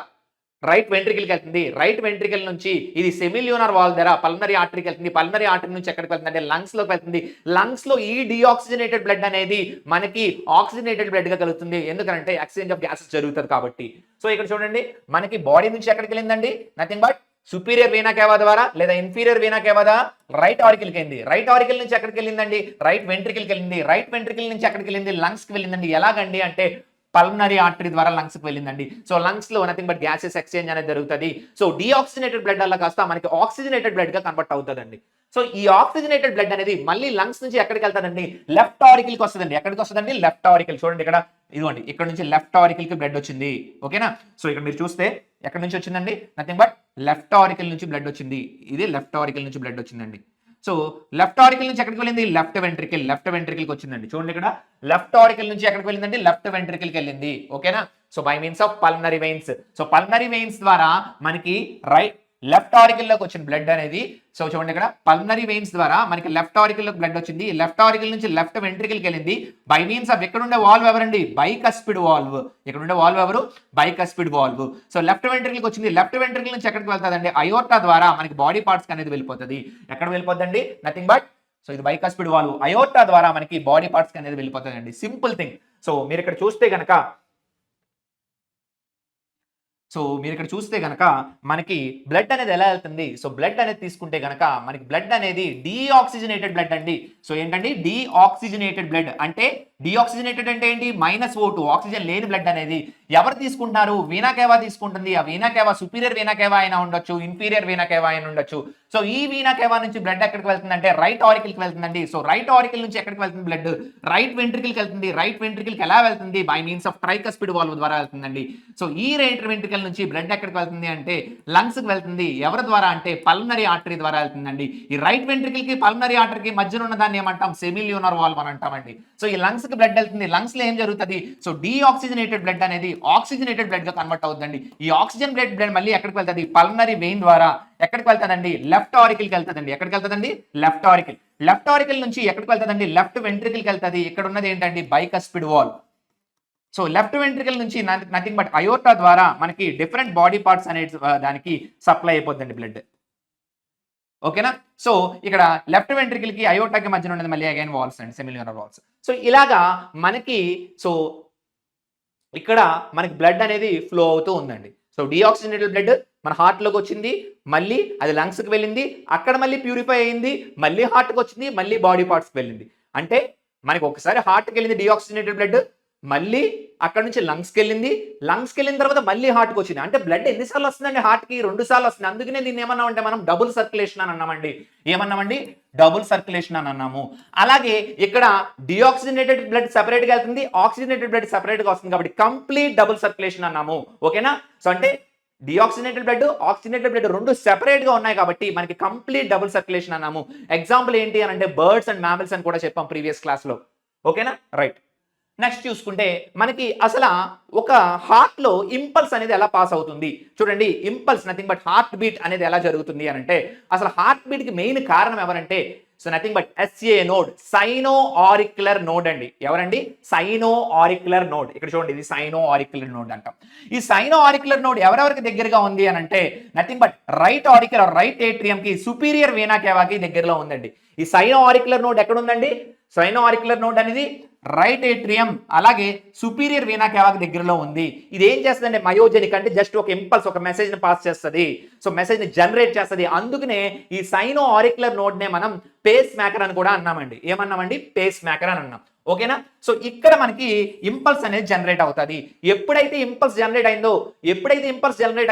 రైట్ వెంట్రికల్కి వెళ్తుంది. రైట్ వెంట్రికల్ నుంచి ఇది సెమిలియోనర్ వాల్వ్ ద్వారా పల్మనరీ ఆర్టరీకి వెళ్తుంది. పల్మనరీ ఆర్టరీ నుంచి ఎక్కడికి వెళ్తుంది అంటే లంగ్స్ లోకి వెళ్తుంది. లంగ్స్ లో ఈ డిఆక్సిజనేటెడ్ బ్లడ్ అనేది మనకి ఆక్సిజనేటెడ్ బ్లడ్ గా కలుగుతుంది. ఎందుకంటే ఎక్స్చేంజ్ ఆఫ్ గ్యాసెస్ జరుగుతుంది కాబట్టి. సో ఇక్కడ చూడండి మనకి బాడీ నుంచి ఎక్కడికి వెళ్ళిందండి? Nothing but superior vena cava ద్వారా లేదా ఇన్ఫీరియర్ వీనా కేవా ద్వారా రైట్ ఆరికిల్కి వెళ్ళింది. రైట్ ఆరికిల్ నుంచి ఎక్కడికి వెళ్ళిందండి? రైట్ వెంట్రికల్కి వెళ్ళింది. రైట్ వెంట్రికల్ నుంచి ఎక్కడికి వెళ్ళింది? లంగ్స్ కి వెళ్ళిందండి. ఎలాగండి అంటే పల్మనరీ ఆర్టరీ ద్వారా లంగ్స్ కి వెళ్ళిందండి. సో లంగ్స్ లో నథింగ్ బట్ గ్యాసెస్ ఎక్స్చేంజ్ అనేది జరుగుతుంది. సో డిఆక్సిజనేటెడ్ బ్లడ్ అలా కాస్త మనకి ఆక్సిజనేటెడ్ బ్లడ్ గా కన్వర్ట్ అవుతుందండి. సో ఈ ఆక్సిజనేటెడ్ బ్లడ్ అనేది మళ్ళీ లంగ్స్ నుంచి ఎక్కడికి వెళ్తాదండి? లెఫ్ట్ ఆరికిల్ కి వస్తుందండి. ఎక్కడికి వస్తుందండి? Left auricle. చూడండి ఇక్కడ ఇదిగోండి ఇక్కడ నుంచి లెఫ్ట్ ఆరికిల్ కి బ్లడ్ వచ్చింది. ఓకేనా? సో ఇక్కడ మీరు చూస్తే ఎక్కడి నుంచి వచ్చిందండి? నథింగ్ బట్ లెఫ్ట్ ఆరికిల్ నుంచి బ్లడ్ వచ్చింది. ఇది లెఫ్ట్ ఆరికిల్ నుంచి బ్లడ్ వచ్చిందండి. సో లెఫ్ట్ ఆరికిల్ నుంచి ఎక్కడికి వెళ్ళింది? Left ventricle. లెఫ్ట్ వెంట్రికల్కి వచ్చిందండి. చూడండి ఇక్కడ లెఫ్ట్ ఆరికిల్ నుంచి ఎక్కడికి వెళ్ళిందండి? లెఫ్ట్ వెంట్రికల్కి వెళ్ళింది. ఓకేనా? So by means of pulmonary veins. So pulmonary veins ద్వారా మనకి లెఫ్ట్ ఆరికిల్ లోకి వచ్చిన బ్లడ్ అనేది సో చూడండి ఇక్కడ పల్మనరీ వెయిన్స్ ద్వారా మనకి లెఫ్ట్ ఆరికిల్ లోకి బ్లడ్ వచ్చింది. లెఫ్ట్ ఆరికిల్ నుంచి లెఫ్ట్ వెంట్రికల్కి వెళ్ళింది. బై మీన్స్ ఆఫ్ ఎక్కడ ఉండే వాల్వ్ ఎవరండి? Bicuspid valve. ఇక్కడ ఉండే వాల్వ్ ఎవరు? Bicuspid valve. సో లెఫ్ట్ వెంట్రికల్కి వచ్చింది. లెఫ్ట్ వెంట్రికల్ నుంచి ఎక్కడికి వెళ్తాదండి? అయోర్టా ద్వారా మనకి బాడీ పార్ట్స్ అనేది వెళ్ళిపోతుంది. ఎక్కడ వెళ్ళిపోతుందండి? నథింగ్ బట్ సో ఇది బైకస్పిడ్ వాల్వ్. అయోర్టా ద్వారా మనకి బాడీ పార్ట్స్ అనేది వెళ్ళిపోతుందండి. Simple thing. సో మీరు ఇక్కడ చూస్తే గనక మనకి బ్లడ్ అనేది ఎలా వెళ్తుంది? సో బ్లడ్ అనేది తీసుకుంటే గనక మనకి బ్లడ్ అనేది డీఆక్సిజనేటెడ్ బ్లడ్ అండి. సో ఏంటండి? డీఆక్సిజనేటెడ్ బ్లడ్ అంటే డీఆక్సిజనేటెడ్ అంటే ఏంటి? -O2 ఆక్సిజన్ లేని బ్లడ్ అనేది ఎవరు తీసుకుంటున్నారు? వీనా కేవా తీసుకుంటుంది. ఆ వీనా కేవా సుపీరియర్ వీనా కేవా అయినా ఉండొచ్చు, ఇన్ఫీరియర్ వీనా కేవా అయినా ఉండొచ్చు. సో ఈ వీనా కేవా నుంచి బ్లడ్ ఎక్కడికి వెళ్తుందంటే రైట్ ఆరికిల్కి వెళ్తుందండి. సో రైట్ ఆరికిల్ నుంచి ఎక్కడికి వెళ్తుంది బ్లడ్? రైట్ వెంట్రికల్కి వెళ్తుంది. రైట్ వెంట్రికల్కి ఎలా వెళ్తుంది? By means of tricuspid valve ద్వారా వెళ్తుందండి. సో ఈ రైట్ వెంట్రికల్ నుంచి బ్లడ్ ఎక్కడికి వెళ్తుంది అంటే లంగ్స్ కి వెళ్తుంది. ఎవరి ద్వారా అంటే పల్మనరీ ఆర్టరీ ద్వారా వెళ్తుందండి. ఈ రైట్ వెంట్రికల్ కి పల్మనరీ ఆర్టరీకి మధ్యలో ఉన్న దాన్ని ఏమంటాం? సెమిలియోనర్ వాల్వ్ అని అంటామండి. సో ఈ లంగ్స్ కి బ్లడ్ వెళ్తుంది. లంగ్స్ లో ఏం జరుగుతుంది? సో డీఆక్సిజనేటెడ్ బ్లడ్ అనేది ఆక్సిజనేటెడ్ బ్లడ్ గా కన్వర్ట్ అవుతుందండి. ఈ ఆక్సిజన్ బ్లడ్ మళ్ళీ ఎక్కడికి వెళ్తుంది? పల్మనరీ వెయిన్ ద్వారా ఎక్కడికి వెళ్తాదండి? లెఫ్ట్ ఆరికిల్కి వెళ్తాదండి. ఎక్కడికి వెళ్తాదండి? Left auricle. లెఫ్ట్ ఆరికిల్ నుంచి ఎక్కడికి వెళ్తాదండి? లెఫ్ట్ వెంట్రికల్కి వెళ్తుంది. ఇక్కడ ఉన్నది ఏంటండి? Bicuspid valve. So left ventricle నుంచి నథింగ్ బట్ అయోర్టా ద్వారా మనకి డిఫరెంట్ బాడీ పార్ట్స్ అనేది దానికి సప్లై అయిపోతుందండి బ్లడ్. ఓకేనా? సో ఇక్కడ లెఫ్ట్ వెంట్రికల్ కి అయోర్టాకి మధ్యన ఉన్నది మళ్ళీ అగైన్ వాల్స్ అండి, సెమిలియోనర్ వాల్స్. సో ఇలాగా మనకి సో ఇక్కడ మనకి బ్లడ్ అనేది ఫ్లో అవుతూ ఉందండి. సో డిఆక్సిజనేటెడ్ బ్లడ్ మన హార్ట్ లోకి వచ్చింది, మళ్ళీ అది లంగ్స్ కి వెళ్ళింది, అక్కడ మళ్ళీ ప్యూరిఫై అయింది, మళ్ళీ హార్ట్ కి వచ్చింది, మళ్ళీ బాడీ పార్ట్స్ కి వెళ్ళింది. అంటే మనకి ఒకసారి హార్ట్ కి వెళ్ళింది డిఆక్సిజనేటెడ్ బ్లడ్, మళ్ళీ అక్కడ నుంచి లంగ్స్కి వెళ్ళింది, లంగ్స్కి వెళ్ళిన తర్వాత మళ్ళీ హార్ట్కి వచ్చింది. అంటే బ్లడ్ ఎన్నిసార్లు వస్తుందండి? హార్ట్కి 2 సార్లు వస్తుంది. అందుకనే దీన్ని ఏమన్నామంటే మనం డబుల్ సర్క్యులేషన్ అని అన్నామండి. ఏమన్నామండి? డబుల్ సర్క్యులేషన్ అని అన్నాము. అలాగే ఇక్కడ డిఆక్సిజనేటెడ్ బ్లడ్ సెపరేట్ గా వెళ్తుంది, ఆక్సిజనేటెడ్ బ్లడ్ సెపరేట్ గా వస్తుంది కాబట్టి కంప్లీట్ డబుల్ సర్క్యులేషన్ అన్నాము. ఓకేనా? సో అంటే డిఆక్సిజనేటెడ్ బ్లడ్, ఆక్సిజనేటెడ్ బ్లడ్ రెండు సెపరేట్ గా ఉన్నాయి కాబట్టి మనకి కంప్లీట్ డబుల్ సర్క్యులేషన్ అన్నాము. ఎగ్జాంపుల్ ఏంటి అని అంటే బర్డ్స్ అండ్ మ్యామల్స్ అని కూడా చెప్పాం ప్రీవియస్ క్లాస్ లో. ఓకేనా? రైట్. నెక్స్ట్ చూసుకుంటే మనకి అసలు ఒక హార్ట్ లో ఇంపల్స్ అనేది ఎలా పాస్ అవుతుంది చూడండి. Impulse nothing but heart beat అనేది ఎలా జరుగుతుంది అని అంటే అసలు హార్ట్ బీట్ కి మెయిన్ కారణం ఎవరంటే so nothing but SA node, cyano auricular node అండి. ఎవరండి? Cyano auricular node. ఇక్కడ చూడండి, ఇది సైనో ఆరిక్యులర్ నోడ్ అంటాం. ఈ సైనో ఆరిక్యులర్ నోడ్ ఎవరెవరికి దగ్గరగా ఉంది అని అంటే nothing but right auricular, right atrium కి, సుపీరియర్ వీనా కేవాకి దగ్గరలో ఉందండి. ఈ సైనో ఆరిక్యులర్ నోడ్ ఎక్కడ ఉందండి? సైనో ఆరిక్యులర్ నోడ్ అనేది రైట్ ఏట్రియం అలాగే సుపీరియర్ వీనా కేవాకి దగ్గరలో ఉంది. ఇది ఏం చేస్తుందంటే మయోజెనిక్ అంటే జస్ట్ ఒక ఇంపల్స్, ఒక మెసేజ్ ని పాస్ చేస్తుంది. సో మెసేజ్ ని జనరేట్ చేస్తుంది. అందుకనే ఈ సైనో ఆరిక్యులర్ నోడ్ నే మనం పేస్ మేకర్ అని కూడా అన్నామండి. ఏమన్నామండి? పేస్ మేకర్ అని అన్నాం. ఓకేనా? సో ఇక్కడ మనకి ఇంపల్స్ అనేది జనరేట్ అవుతుంది. ఎప్పుడైతే ఇంపల్స్ జనరేట్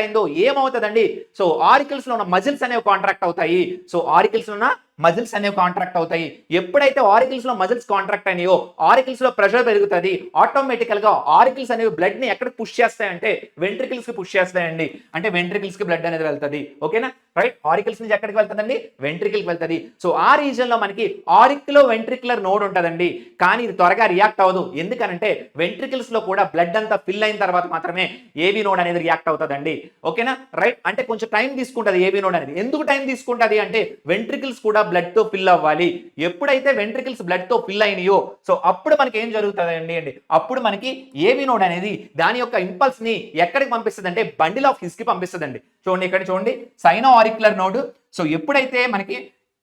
అయిందో ఏమవుతుందండి, సో ఆరికల్స్ లో ఉన్న మజిల్స్ అనేవి కాంట్రాక్ట్ అవుతాయి. సో ఆరికల్స్ లో ఉన్న మజిల్స్ అనేవి కాంట్రాక్ట్ అవుతాయి. ఎప్పుడైతే ఆరికల్స్ లో మజిల్స్ కాంట్రాక్ట్ అయినాయో ఆరికల్స్ లో ప్రెషర్ పెరుగుతుంది. ఆటోమేటికల్ గా ఆరికల్స్ అనేవి బ్లడ్ ని ఎక్కడికి పుష్ చేస్తాయంటే వెంట్రికల్స్ కి పుష్ చేస్తాయండి. అంటే వెంట్రికల్స్ కి బ్లడ్ అనేది వెళ్తుంది. ఓకేనా, రైట్. ఆరికల్స్ నుంచి ఎక్కడికి వెళ్తుందండి, వెంట్రికల్ కి వెళ్తుంది. సో ఆ రీజన్ లో మనకి ఆరిక్యులో వెంట్రికులర్ నోడ్ ఉంటుందండి. కానీ ఇది త్వరగా రియాక్ట్ అవ్వదు. ఎందుకనంటే వెంట్రికల్స్ లో కూడా బ్లడ్ అంతా ఫిల్ అయిన తర్వాత మాత్రమే ఏబీ నోడ్ అనేది రియాక్ట్ అవుతుందండి. ఓకేనా, రైట్. అంటే కొంచెం టైం తీసుకుంటుంది ఏబీ నోడ్ అనేది. ఎందుకు టైం తీసుకుంటుంది అంటే వెంట్రికల్స్ కూడా బ్లడ్ తో ఫిల్ అవ్వాలి. ఎప్పుడైతే వెంట్రికల్స్ బ్లడ్ తో ఫిల్ అయినాయో సో అప్పుడు మనకి ఏం జరుగుతుంది అండి, అప్పుడు మనకి ఏబీ నోడ్ అనేది దాని యొక్క ఇంపల్స్ ని ఎక్కడికి పంపిస్తుంది అంటే బండిల్ ఆఫ్ హిస్ కి పంపిస్తుందండి. చూడండి ఇక్కడ చూడండి, సైనో ఆరిక్యులర్ నోడ్. సో ఎప్పుడైతే మనకి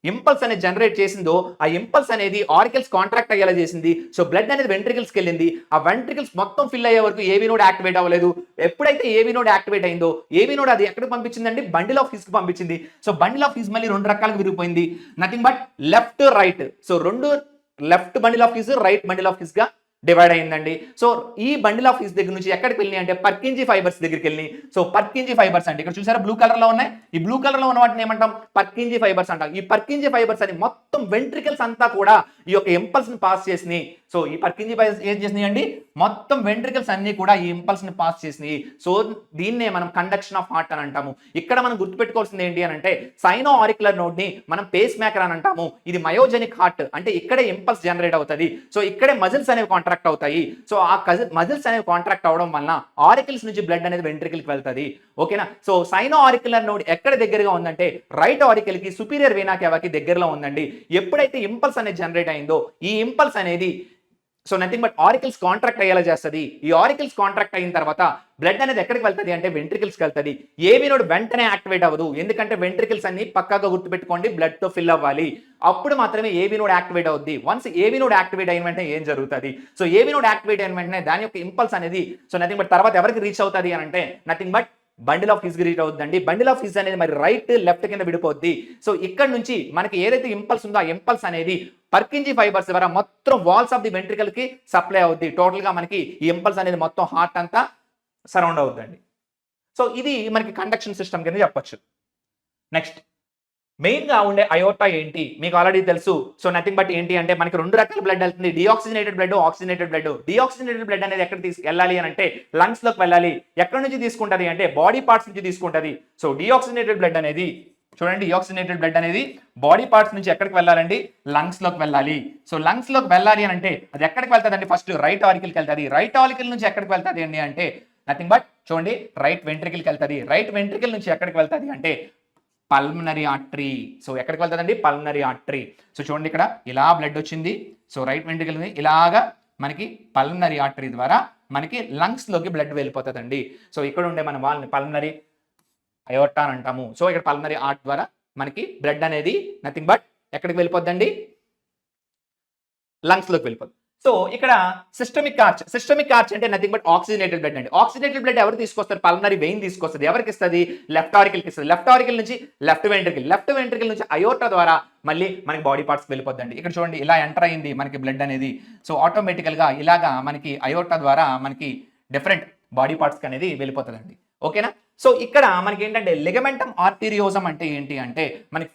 ఇంపల్స్ అనేది జనరేట్ చేసిందో ఆ ఇంపల్స్ అనేది ఆరికల్స్ కాంట్రాక్ట్ అయ్యేలా చేసింది. సో బ్లడ్ అనేది వెంట్రికల్స్కి వెళ్ళింది. ఆ వెంట్రికల్స్ మొత్తం ఫిల్ అయ్యే వరకు ఏబీ నోడ్ యాక్టివేట్ అవ్వలేదు. ఎప్పుడైతే ఏబీ నోడ్ యాక్టివేట్ అయిందో ఏబీ నోడ్ అది ఎక్కడికి పంపించిందండి, బండిల్ ఆఫ్ హిస్ కి పంపించింది. సో బండిల్ ఆఫ్ హిస్ మళ్ళీ రెండు రకాలుగా విరిగిపోయింది. Nothing but left right. So రెండు left bundle of His, right bundle of His గా డివైడ్ అయిందండి. సో ఈ బండిల్ ఆఫ్ హిస్ దగ్గర నుంచి ఎక్కడికి వెళ్ళినాయి అంటే పర్కింజీ ఫైబర్స్ దగ్గరికి వెళ్ళినాయి. సో పర్కింజీ ఫైబర్స్ అంటే ఇక్కడ చూసారా బ్లూ కలర్ లో ఉన్నాయి. ఈ బ్లూ కలర్ లో ఉన్న వాటిని ఏమంటాం, పర్కింజీ ఫైబర్స్ అంటాం. ఈ పర్కింజీ ఫైబర్స్ అని మొత్తం వెంట్రికల్స్ అంతా కూడా ఈ యొక్క ఇంపల్స్ ని పాస్ చేసినాయి. సో ఈ పర్కింజీ ఫైబర్స్ ఏం చేసినాయి అండి, మొత్తం వెంట్రికల్స్ అన్ని కూడా ఈ ఇంపల్స్ ని పాస్ చేసినాయి. సో దీన్నే మనం కండక్షన్ ఆఫ్ హార్ట్ అని అంటాము. ఇక్కడ మనం గుర్తుపెట్టుకోవాల్సింది ఏంటి అని అంటే సైనో ఆరిక్యులర్ నోడ్ ని మనం పేస్ మేకర్ అని అంటాము. ఇది మయోజెనిక్ హార్ట్ అంటే ఇక్కడే ఇంపల్స్ జనరేట్ అవుతుంది. సో ఇక్కడే మజిల్స్ అనేవి కాంట్రాక్ట్ అవుతాయి. సో ఆ మజిల్స్ అనేవి కాంట్రాక్ట్ అవడం వలన ఆరికల్స్ నుంచి బ్లడ్ అనేది వెంట్రికల్ కి వెళ్తుంది. ఓకేనా. సో సైనో ఆరిక్యులర్ నోడ్ ఎక్కడ దగ్గరగా ఉందంటే రైట్ ఆరికల్ కి సుపీరియర్ వీనా కేవాకి దగ్గరలో ఉందండి. ఎప్పుడైతే ఇంపల్స్ అనేది జనరేట్ అయిందో ఈ ఇంపల్స్ అనేది so nothing but auricles contract అయ్యేలా చేస్తుంది. ఈ ఆరికల్స్ కాంట్రాక్ట్ అయిన తర్వాత బ్లడ్ అనేది ఎక్కడికి వెళ్తుంది అంటే వెంట్రికల్స్కి వెళ్తుంది. ఏబీ నోడ్ వెంటనే యాక్టివేట్ అవ్వదు. ఎందుకంటే వెంట్రికల్స్ అన్ని పక్కాగా గుర్తుపెట్టుకోండి బ్లడ్ తో ఫిల్ అవ్వాలి. అప్పుడు మాత్రమే ఏబీ నోడ్ యాక్టివేట్ అవుద్ది. వన్స్ ఏబీ నోడ్ యాక్టివేట్ అయిన వెంటనే ఏం జరుగుతుంది, సో ఏబీ నోడ్ యాక్టివేట్ అయిన వెంటనే దాని యొక్క ఇంపల్స్ అనేది సో నథింగ్ బట్ తర్వాత ఎవరికి రీచ్ అవుతుంది అని అంటే nothing but bundle of his reach అవుతుందండి. బండిల్ ఆఫ్ హిస్ అనేది మరి రైట్ లెఫ్ట్ కింద విడిపోద్ది. సో ఇక్కడ నుంచి మనకి ఏదైతే ఇంపల్స్ ఉందో ఆ ఇంపల్స్ అనేది పర్కింజీ ఫైబర్స్ ద్వారా మొత్తం వాల్స్ ఆఫ్ ది వెంట్రికల్ కి సప్లై అవుద్ది. టోటల్ గా మనకి ఈ ఇంపల్స్ అనేది మొత్తం హార్ట్ అంతా సరౌండ్ అవుతుందండి. సో ఇది మనకి కండక్షన్ సిస్టమ్ కింద చెప్పొచ్చు. నెక్స్ట్ మెయిన్ గా ఉండే అయోర్టా ఏంటి మీకు ఆల్రెడీ తెలుసు. సో నథింగ్ బట్ ఏంటి అంటే మనకి రెండు రకాల బ్లడ్ వెళ్తుంది, deoxygenated blood, oxygenated blood. Deoxygenated blood అనేది ఎక్కడ తీసుకెళ్ళాలి అని అంటే లంగ్స్ లోకి వెళ్ళాలి. ఎక్కడి నుంచి తీసుకుంటది అంటే బాడీ పార్ట్స్ నుంచి తీసుకుంటది. సో డిఆక్సిజనేటెడ్ బ్లడ్ అనేది చూడండి, డిఆక్సిజనేటెడ్ బ్లడ్ అనేది బాడీ పార్ట్స్ నుంచి ఎక్కడికి వెళ్ళాలండి, లంగ్స్ లోకి వెళ్ళాలి. సో లంగ్స్ లోకి వెళ్ళాలి అని అంటే అది ఎక్కడికి వెళ్తుంది, ఫస్ట్ రైట్ ఆరికల్కి వెళ్తుంది. రైట్ ఆరికల్ నుంచి ఎక్కడికి వెళ్తుంది అండి అంటే నథింగ్ బట్ చూడండి రైట్ వెంట్రికల్కి వెళ్తుంది. రైట్ వెంట్రికల్ నుంచి ఎక్కడికి వెళ్తుంది అంటే పల్మనరీ ఆర్టరీ. సో ఎక్కడికి వెళ్తుందండి, పల్మనరీ ఆర్టరీ. సో చూడండి ఇక్కడ ఇలా బ్లడ్ వచ్చింది. సో రైట్ వెంట్రికల్ ఇలాగా మనకి పల్మనరీ ఆర్టరీ ద్వారా మనకి లంగ్స్ లోకి బ్లడ్ వెళ్ళిపోతుందండి. సో ఇక్కడ ఉండే మన వాళ్ళని పల్మనరీ అయోర్టా అని అంటాము. సో ఇక్కడ పల్మనరీ ఆర్ట్ ద్వారా మనకి బ్లడ్ అనేది నథింగ్ బట్ ఎక్కడికి వెళ్ళిపోద్దండి, లంగ్స్ లోకి వెళ్ళిపోద్ది. సో ఇక్కడ సిస్టమిక్ ఆర్చ్ అంటే నథింగ్ బట్ ఆక్సిజనేటెడ్ బ్లడ్ అండి. ఆక్సిజనేటెడ్ బ్లడ్ ఎవరు తీసుకొస్తారు, పల్మనరీ వెయిన్ తీసుకొస్తుంది. ఎవరికి ఇస్తుంది, లెఫ్ట్ ఆరికల్కి ఇస్తుంది. లెఫ్ట్ ఆరికల్ నుంచి లెఫ్ట్ వెంట్రికల్ నుంచి అయోర్టా ద్వారా మళ్ళీ మనకి బాడీ పార్ట్స్ వెళ్ళిపోద్దండి. ఇక్కడ చూడండి ఇలా ఎంటర్ అయింది మనకి బ్లడ్ అనేది. సో ఆటోమేటికల్ గా ఇలాగా మనకి అయోర్టా ద్వారా మనకి డిఫరెంట్ బాడీ పార్ట్స్ అనేది వెళ్ళిపోతుందండి. ఓకేనా. సో ఇక్కడ మనకి ఏంటంటే లిగమెంటమ్ ఆర్టీరియోజం అంటే ఏంటి అంటే మనకి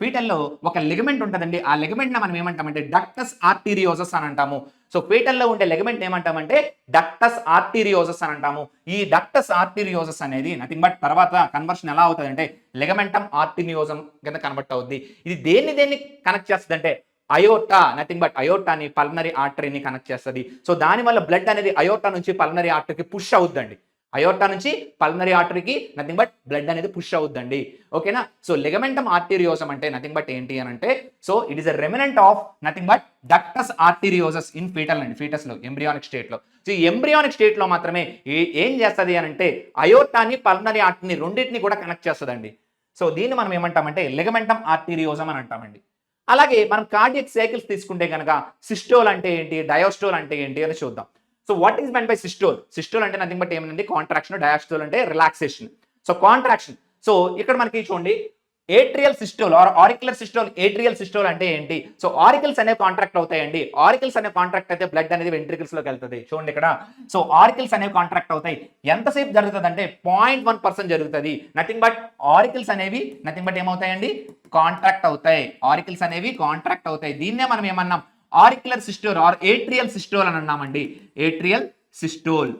ఫీటల్లో ఒక లిగమెంట్ ఉంటుందండి. ఆ లిగమెంట్ మనం ఏమంటామంటే డక్టస్ ఆర్టీరియోజస్ అని అంటాము. సో ఫీటల్లో ఉండే లిగమెంట్ ఏమంటామంటే డక్టస్ ఆర్టీరియోజస్ అని అంటాము. ఈ డక్టస్ ఆర్టీరియోజస్ అనేది నథింగ్ బట్ తర్వాత కన్వర్షన్ ఎలా అవుతుంది అంటే లిగమెంటమ్ ఆర్టీరియోజం కింద కన్వర్ట్ అవుద్ది. ఇది దేన్ని కనెక్ట్ చేస్తుంది అంటే అయోర్టా, నథింగ్ బట్ అయోర్టాని పల్మనరీ ఆర్టరీని కనెక్ట్ చేస్తుంది. సో దానివల్ల బ్లడ్ అనేది అయోర్టా నుంచి పల్మనరీ ఆర్టరీకి పుష్ అవుద్దండి. అయోర్టా నుంచి పల్మనరీ ఆర్టరీకి నథింగ్ బట్ బ్లడ్ అనేది పుష్ అవుద్దండి. ఓకేనా. సో లిగమెంటమ్ ఆర్టీరియోజం అంటే నథింగ్ బట్ ఏంటి అని అంటే so it is a remnant of nothing but ductus arteriosus in fetal అండి, ఫీటస్ లో ఎంబ్రియానిక్ స్టేట్ లో. సో ఈ ఎంబ్రియానిక్ స్టేట్ లో మాత్రమే ఏం చేస్తుంది అని అంటే అయోర్టాని పల్మనరీ ఆర్టరీని రెండింటిని కూడా కనెక్ట్ చేస్తుందండి. సో దీన్ని మనం ఏమంటామంటే లిగమెంటమ్ ఆర్టీరియోజం అని అంటామండి. అలాగే మనం కార్డియక్ సైకిల్స్ తీసుకుంటే కనుక సిస్టోల్ అంటే ఏంటి, డయాస్టోల్ అంటే ఏంటి అని చూద్దాం. సో వాట్ ఈస్ మెన్ బై సిస్టోల్ అంటే నథింగ్ బట్ ఏమంటే కాంట్రాక్షన్, డయాస్టోల్ అంటే రిలాక్సేషన్. సో కాంట్రాక్షన్, సో ఇక్కడ మనకి చూడండి atrial systole or auricular systole, atrial systole అంటే ఏంటి? సో ఆరికల్స్ అనేవి కాంట్రాక్ట్ అవుతాయండి. ఆరికల్స్ అనే కాంట్రాక్ట్ అయితే బ్లడ్ అనేది వెంట్రికల్స్ లోకి వెళ్తుంది. చూడండి ఇక్కడ. సో ఆరికల్స్ అనేవి కాంట్రాక్ట్ అవుతాయి. ఎంతసేపు జరుగుతుంది అంటే 0.1% జరుగుతుంది. నథింగ్ బట్ ఆరికల్స్ అనేవి నథింగ్ బట్ ఏమవుతాయండి? కాంట్రాక్ట్ అవుతాయి. ఆరికల్స్ అనేవి కాంట్రాక్ట్ అవుతాయి. దీన్నే మనం ఏమన్నాం? Auricular systole or atrial systole అని అన్నామండి. Atrial systole.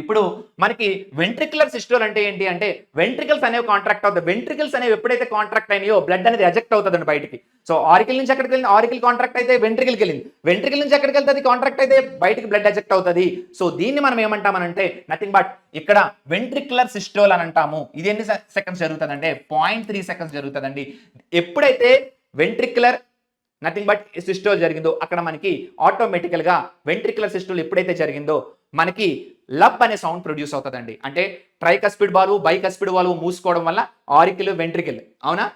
ఇప్పుడు మనకి వెంట్రికులర్ సిస్టోల్ అంటే ఏంటి అంటే వెంట్రికల్స్ అనేవి కాంట్రాక్ట్ అవుతాయి. వెంట్రికల్స్ అనేవి ఎప్పుడైతే కాంట్రాక్ట్ అయినాయో బ్లడ్ అనేది ఎజెక్ట్ అవుతుందండి బయటికి. సో ఆరికల్ నుంచి ఎక్కడికి వెళ్ళింది? ఆరికల్ కాంట్రాక్ట్ అయితే వెంట్రికల్కి వెళ్ళింది. వెంట్రికల్ నుంచి ఎక్కడికి వెళ్తుంది? కాంట్రాక్ట్ అయితే బయటికి బ్లడ్ ఎజెక్ట్ అవుతుంది. సో దీన్ని మనం ఏమంటామనంటే నథింగ్ బట్ ఇక్కడ వెంట్రికులర్ సిస్టోల్ అని అంటాము. ఇది ఎన్ని సెకండ్స్ జరుగుతుంది అంటే 0.3 సెకండ్స్ జరుగుతుందండి. ఎప్పుడైతే వెంట్రికులర్ నథింగ్ బట్ సిస్టోల్ జరిగిందో అక్కడ మనకి ఆటోమేటికల్ గా వెంట్రికులర్ సిస్టోల్ ఎప్పుడైతే జరిగిందో మనకి లబ్ అనే సౌండ్ ప్రొడ్యూస్ అవుతుందండి. అంటే ట్రైకస్పిడ్ వాల్వ్, బైకస్పిడ్ వాల్వ్ మూసుకోవడం వల్ల ఆరికిల్, వెంట్రికిల్, అవునా?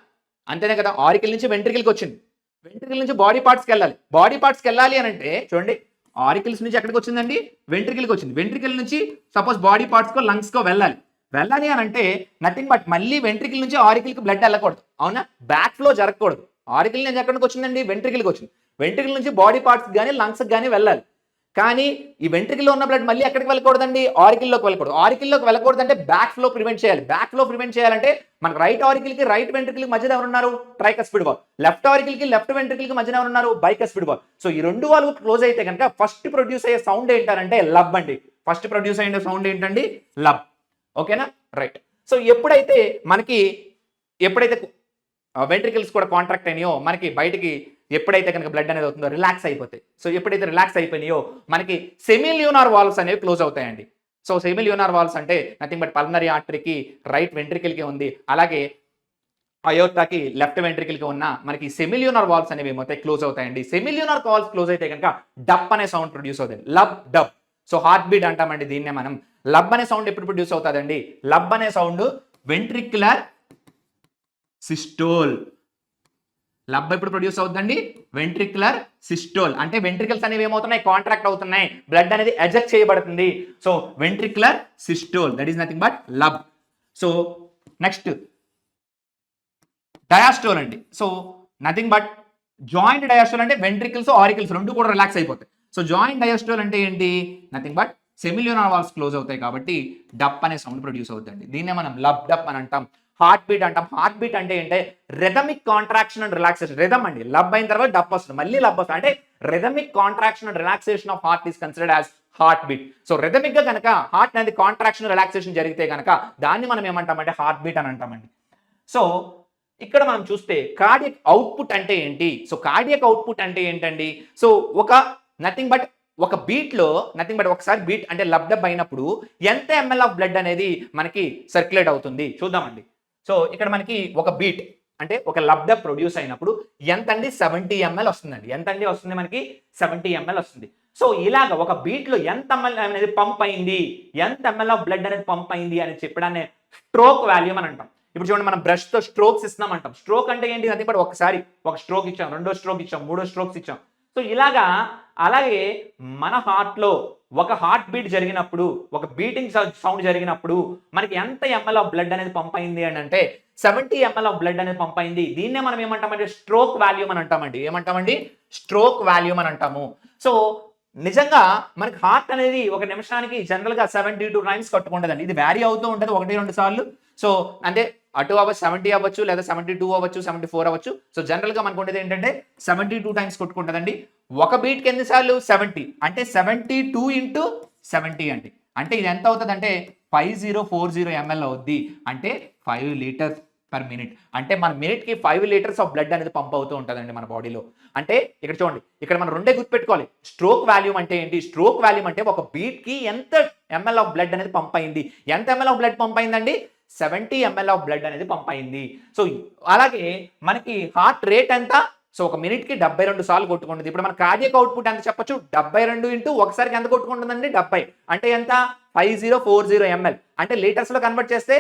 అంతేనే కదా. ఆరికిల్ నుంచి వెంట్రికిల్కి వచ్చింది. వెంట్రికిల్ నుంచి బాడీ పార్ట్స్కి వెళ్ళాలి. బాడీ పార్ట్స్కి వెళ్ళాలి అని అంటే చూడండి, ఆరికిల్స్ నుంచి ఎక్కడికి వచ్చిందండి? వెంట్రికిల్కి వచ్చింది. వెంట్రికిల్ నుంచి సపోజ్ బాడీ పార్ట్స్కో లంగ్స్కో వెళ్ళాలి. వెళ్ళాలి అని అంటే నథింగ్ బట్ మళ్ళీ వెంట్రికిల్ నుంచి ఆరికిల్కి బ్లడ్ వెళ్ళకూడదు, అవునా? బ్యాక్ ఫ్లో జరగకూడదు. ఆరికిల్ నుంచి ఎక్కడికి వచ్చిందండి? వెంట్రికిల్కి వచ్చింది. వెంట్రికిల్ నుంచి బాడీ పార్ట్స్ కానీ లంగ్స్ కానీ వెళ్ళాలి. కానీ ఈ వెంట్రికల్లో ఉన్న బ్లడ్ మళ్ళీ ఎక్కడికి వెళ్ళకూడదండి? ఆరికిల్లోకి వెళ్ళకూడదు. ఆరికిల్లోకి వెళ్ళకూడదు అంటే బ్యాక్ ఫ్లో ప్రివెంట్ చేయాలి. బ్యాక్ ఫ్లో ప్రివెంట్ చేయాలంటే మనకు రైట్ ఆరికిల్కి, రైట్ వెంట్రికల్కి మధ్యలో ఎవరున్నారు? Tricuspid valve. లెఫ్ట్ ఆరికిల్కి, లెఫ్ట్ వెంట్రికల్కి మధ్యలో ఎవరున్నారు? Bicuspid valve. సో ఈ రెండు వాల్వ్ క్లోజ్ అయితే కనుక ఫస్ట్ ప్రొడ్యూస్ అయ్యే సౌండ్ ఏంటంటే లబ్ అండి. ఫస్ట్ ప్రొడ్యూస్ అయ్యే సౌండ్ ఏంటండి? లబ్. ఓకేనా? రైట్. సో ఎప్పుడైతే వెంట్రికల్స్ కూడా కాంట్రాక్ట్ అయినాయో మనకి బయటికి ఎప్పుడైతే కనుక బ్లడ్ అనేది అవుతుందో రిలాక్స్ అయిపోతాయి. సో ఎప్పుడైతే రిలాక్స్ అయిపోయినాయో మనకి సెమిల్యూనార్ వాల్వ్స్ అనేవి క్లోజ్ అవుతాయండి. సో సెమిల్యూనార్ వాల్వ్స్ అంటే నథింగ్ బట్ పల్మనరీ ఆర్టరీకి రైట్ వెంట్రికల్కి ఉంది, అలాగే అయోర్టాకి లెఫ్ట్ వెంట్రికల్కి ఉన్న మనకి సెమిల్యూనార్ వాల్వ్స్ అనేవి ఏమవుతాయి? క్లోజ్ అవుతాయండి. సెమిల్యూనార్ వాల్వ్స్ క్లోజ్ అయితే కనుక డప్ అనే సౌండ్ ప్రొడ్యూస్ అవుతుంది. లబ్, డబ్. సో హార్ట్ బీట్ అంటామండి దీన్నే మనం. లబ్ అనే సౌండ్ ఎప్పుడు ప్రొడ్యూస్ అవుతుందండి? లబ్ అనే సౌండ్ వెంట్రిక్యులర్ సిస్టోల్. లబ్ ఎప్పుడు ప్రొడ్యూస్ అవుతుందండి? Ventricular systole. అంటే వెంట్రికల్స్ అనేవి ఏమవుతున్నాయి? కాంట్రాక్ట్ అవుతున్నాయి. బ్లడ్ అనేది ఎజెక్ట్ చేయబడుతుంది. So ventricular systole, that is nothing but lub. So next diastole అండి. So nothing but joint diastole అంటే వెంట్రికల్స్, ఆరికల్స్ రెండు కూడా రిలాక్స్ అయిపోతాయి. సో జాయింట్ డయాస్టోల్ అంటే ఏంటి? Nothing but semilunar valves close అవుతాయి కాబట్టి డప్ అనే సౌండ్ ప్రొడ్యూస్ అవుతుంది. దీన్నే మనం లబ్, డప్ అని అంటాం. హార్ట్ బీట్ అంటాం. హార్ట్ బీట్ అంటే ఏంటంటే రెథమిక్ కాంట్రాక్షన్ అండ్ రిలాక్సేషన్. రిథమ్ అండి. లబ్ అయిన తర్వాత డప్ వస్తుంది, మళ్ళీ లబ్ వస్తుంది. అంటే rhythmic contraction and relaxation of heart is considered as heartbeat. So rhythmic గా కనుక హార్ట్ అనేది కాంట్రాక్షన్, రిలాక్సేషన్ జరిగితే కనుక దాన్ని మనం ఏమంటామంటే హార్ట్ బీట్ అని అంటామండి. సో ఇక్కడ మనం చూస్తే కార్డియక్ అవుట్పుట్ అంటే ఏంటి? సో కార్డియక్ అవుట్పుట్ అంటే ఏంటండి? సో నథింగ్ బట్ ఒక బీట్ లో నథింగ్ బట్ ఒకసారి బీట్ అంటే లబ్ డబ్ అయినప్పుడు ఎంత ఎంఎల్ ఆఫ్ బ్లడ్ అనేది మనకి సర్క్యులేట్ అవుతుంది చూద్దామండి. సో ఇక్కడ మనకి ఒక బీట్ అంటే ఒక లబ్ డబ్ ప్రొడ్యూస్ అయినప్పుడు ఎంత అండి? 70 ml వస్తుందండి. ఎంత అండి వస్తుంది? మనకి 70 ml వస్తుంది. సో ఇలాగ ఒక బీట్ లో ఎంత ఎంఎల్ అనేది పంప్ అయింది, ఎంత ఎంఎల్ ఆఫ్ బ్లడ్ అనేది పంప్ అయింది అని చెప్పడాన్ని స్ట్రోక్ వాల్యూమ్ అని అంటాం. ఇప్పుడు చూడండి, మనం బ్రష్ తో స్ట్రోక్స్ ఇస్తున్నాం అంటాం. స్ట్రోక్ అంటే ఏంటి? అది కూడా ఒకసారి ఒక స్ట్రోక్ ఇచ్చాం, రెండో స్ట్రోక్ ఇచ్చాం, మూడో స్ట్రోక్స్ ఇచ్చాం. సో ఇలాగా అలాగే మన హార్ట్ లో ఒక హార్ట్ బీట్ జరిగినప్పుడు, ఒక బీటింగ్ సౌండ్ జరిగినప్పుడు మనకి ఎంత ఎంఎల్ ఆఫ్ బ్లడ్ అనేది పంప్ అయింది అని అంటే 70 ml ఆఫ్ బ్లడ్ అనేది పంప్ అయింది. దీన్నే మనం ఏమంటామంటే స్ట్రోక్ వాల్యూమ్ అని అంటామండి. ఏమంటామండి? స్ట్రోక్ వాల్యూమ్ అని అంటాము. సో నిజంగా మనకి హార్ట్ అనేది ఒక నిమిషానికి జనరల్ గా 72 టైమ్స్ కొట్టుకుంటుందండి. ఇది వ్యారీ అవుతూ ఉంటుంది 1-2 సార్లు. సో అంటే అటు 70 అవ్వచ్చు, లేదా 72 అవ్వచ్చు, 74 అవ్వచ్చు. సో జనరల్ గా మనకు ఉండేది ఏంటంటే 72 టైమ్స్ కొట్టుకుంటుందండి. ఒక బీట్ కి ఎన్నిసార్లు? 70. అంటే 72 into 70 అండి. అంటే ఇది ఎంత అవుతుంది అంటే 5040 ml అవుద్ది. అంటే 5 లీటర్స్ పర్ మినిట్. అంటే మన మినిట్ కి 5 లీటర్స్ ఆఫ్ బ్లడ్ అనేది పంప్ అవుతూ ఉంటుందండి మన బాడీలో. అంటే ఇక్కడ చూడండి, ఇక్కడ మనం రెండే గుర్తుపెట్టుకోవాలి. స్ట్రోక్ వాల్యూమ్ అంటే ఏంటి? స్ట్రోక్ వాల్యూమ్ అంటే ఒక బీట్ కి ఎంత ఎంఎల్ ఆఫ్ బ్లడ్ అనేది పంప్ అయింది. ఎంత ఎంఎల్ ఆఫ్ బ్లడ్ పంప్ అయిందండి? 70 ml ఆఫ్ బ్లడ్ అనేది పంప్ అయింది. సో అలాగే మనకి హార్ట్ రేట్ ఎంత? సో ఒక మినిట్ కి 72 సార్లు కొట్టుకుంటుంది. ఇప్పుడు మన కార్డియక్ అవుట్పుట్ ఎంత చెప్పొచ్చు? 72 ఇంటూ ఒకసారికి ఎంత కొట్టుకుంటుందండి? 70. అంటే ఎంత? 5040 ml. అంటే లీటర్స్ లో కన్వర్ట్ చేస్తే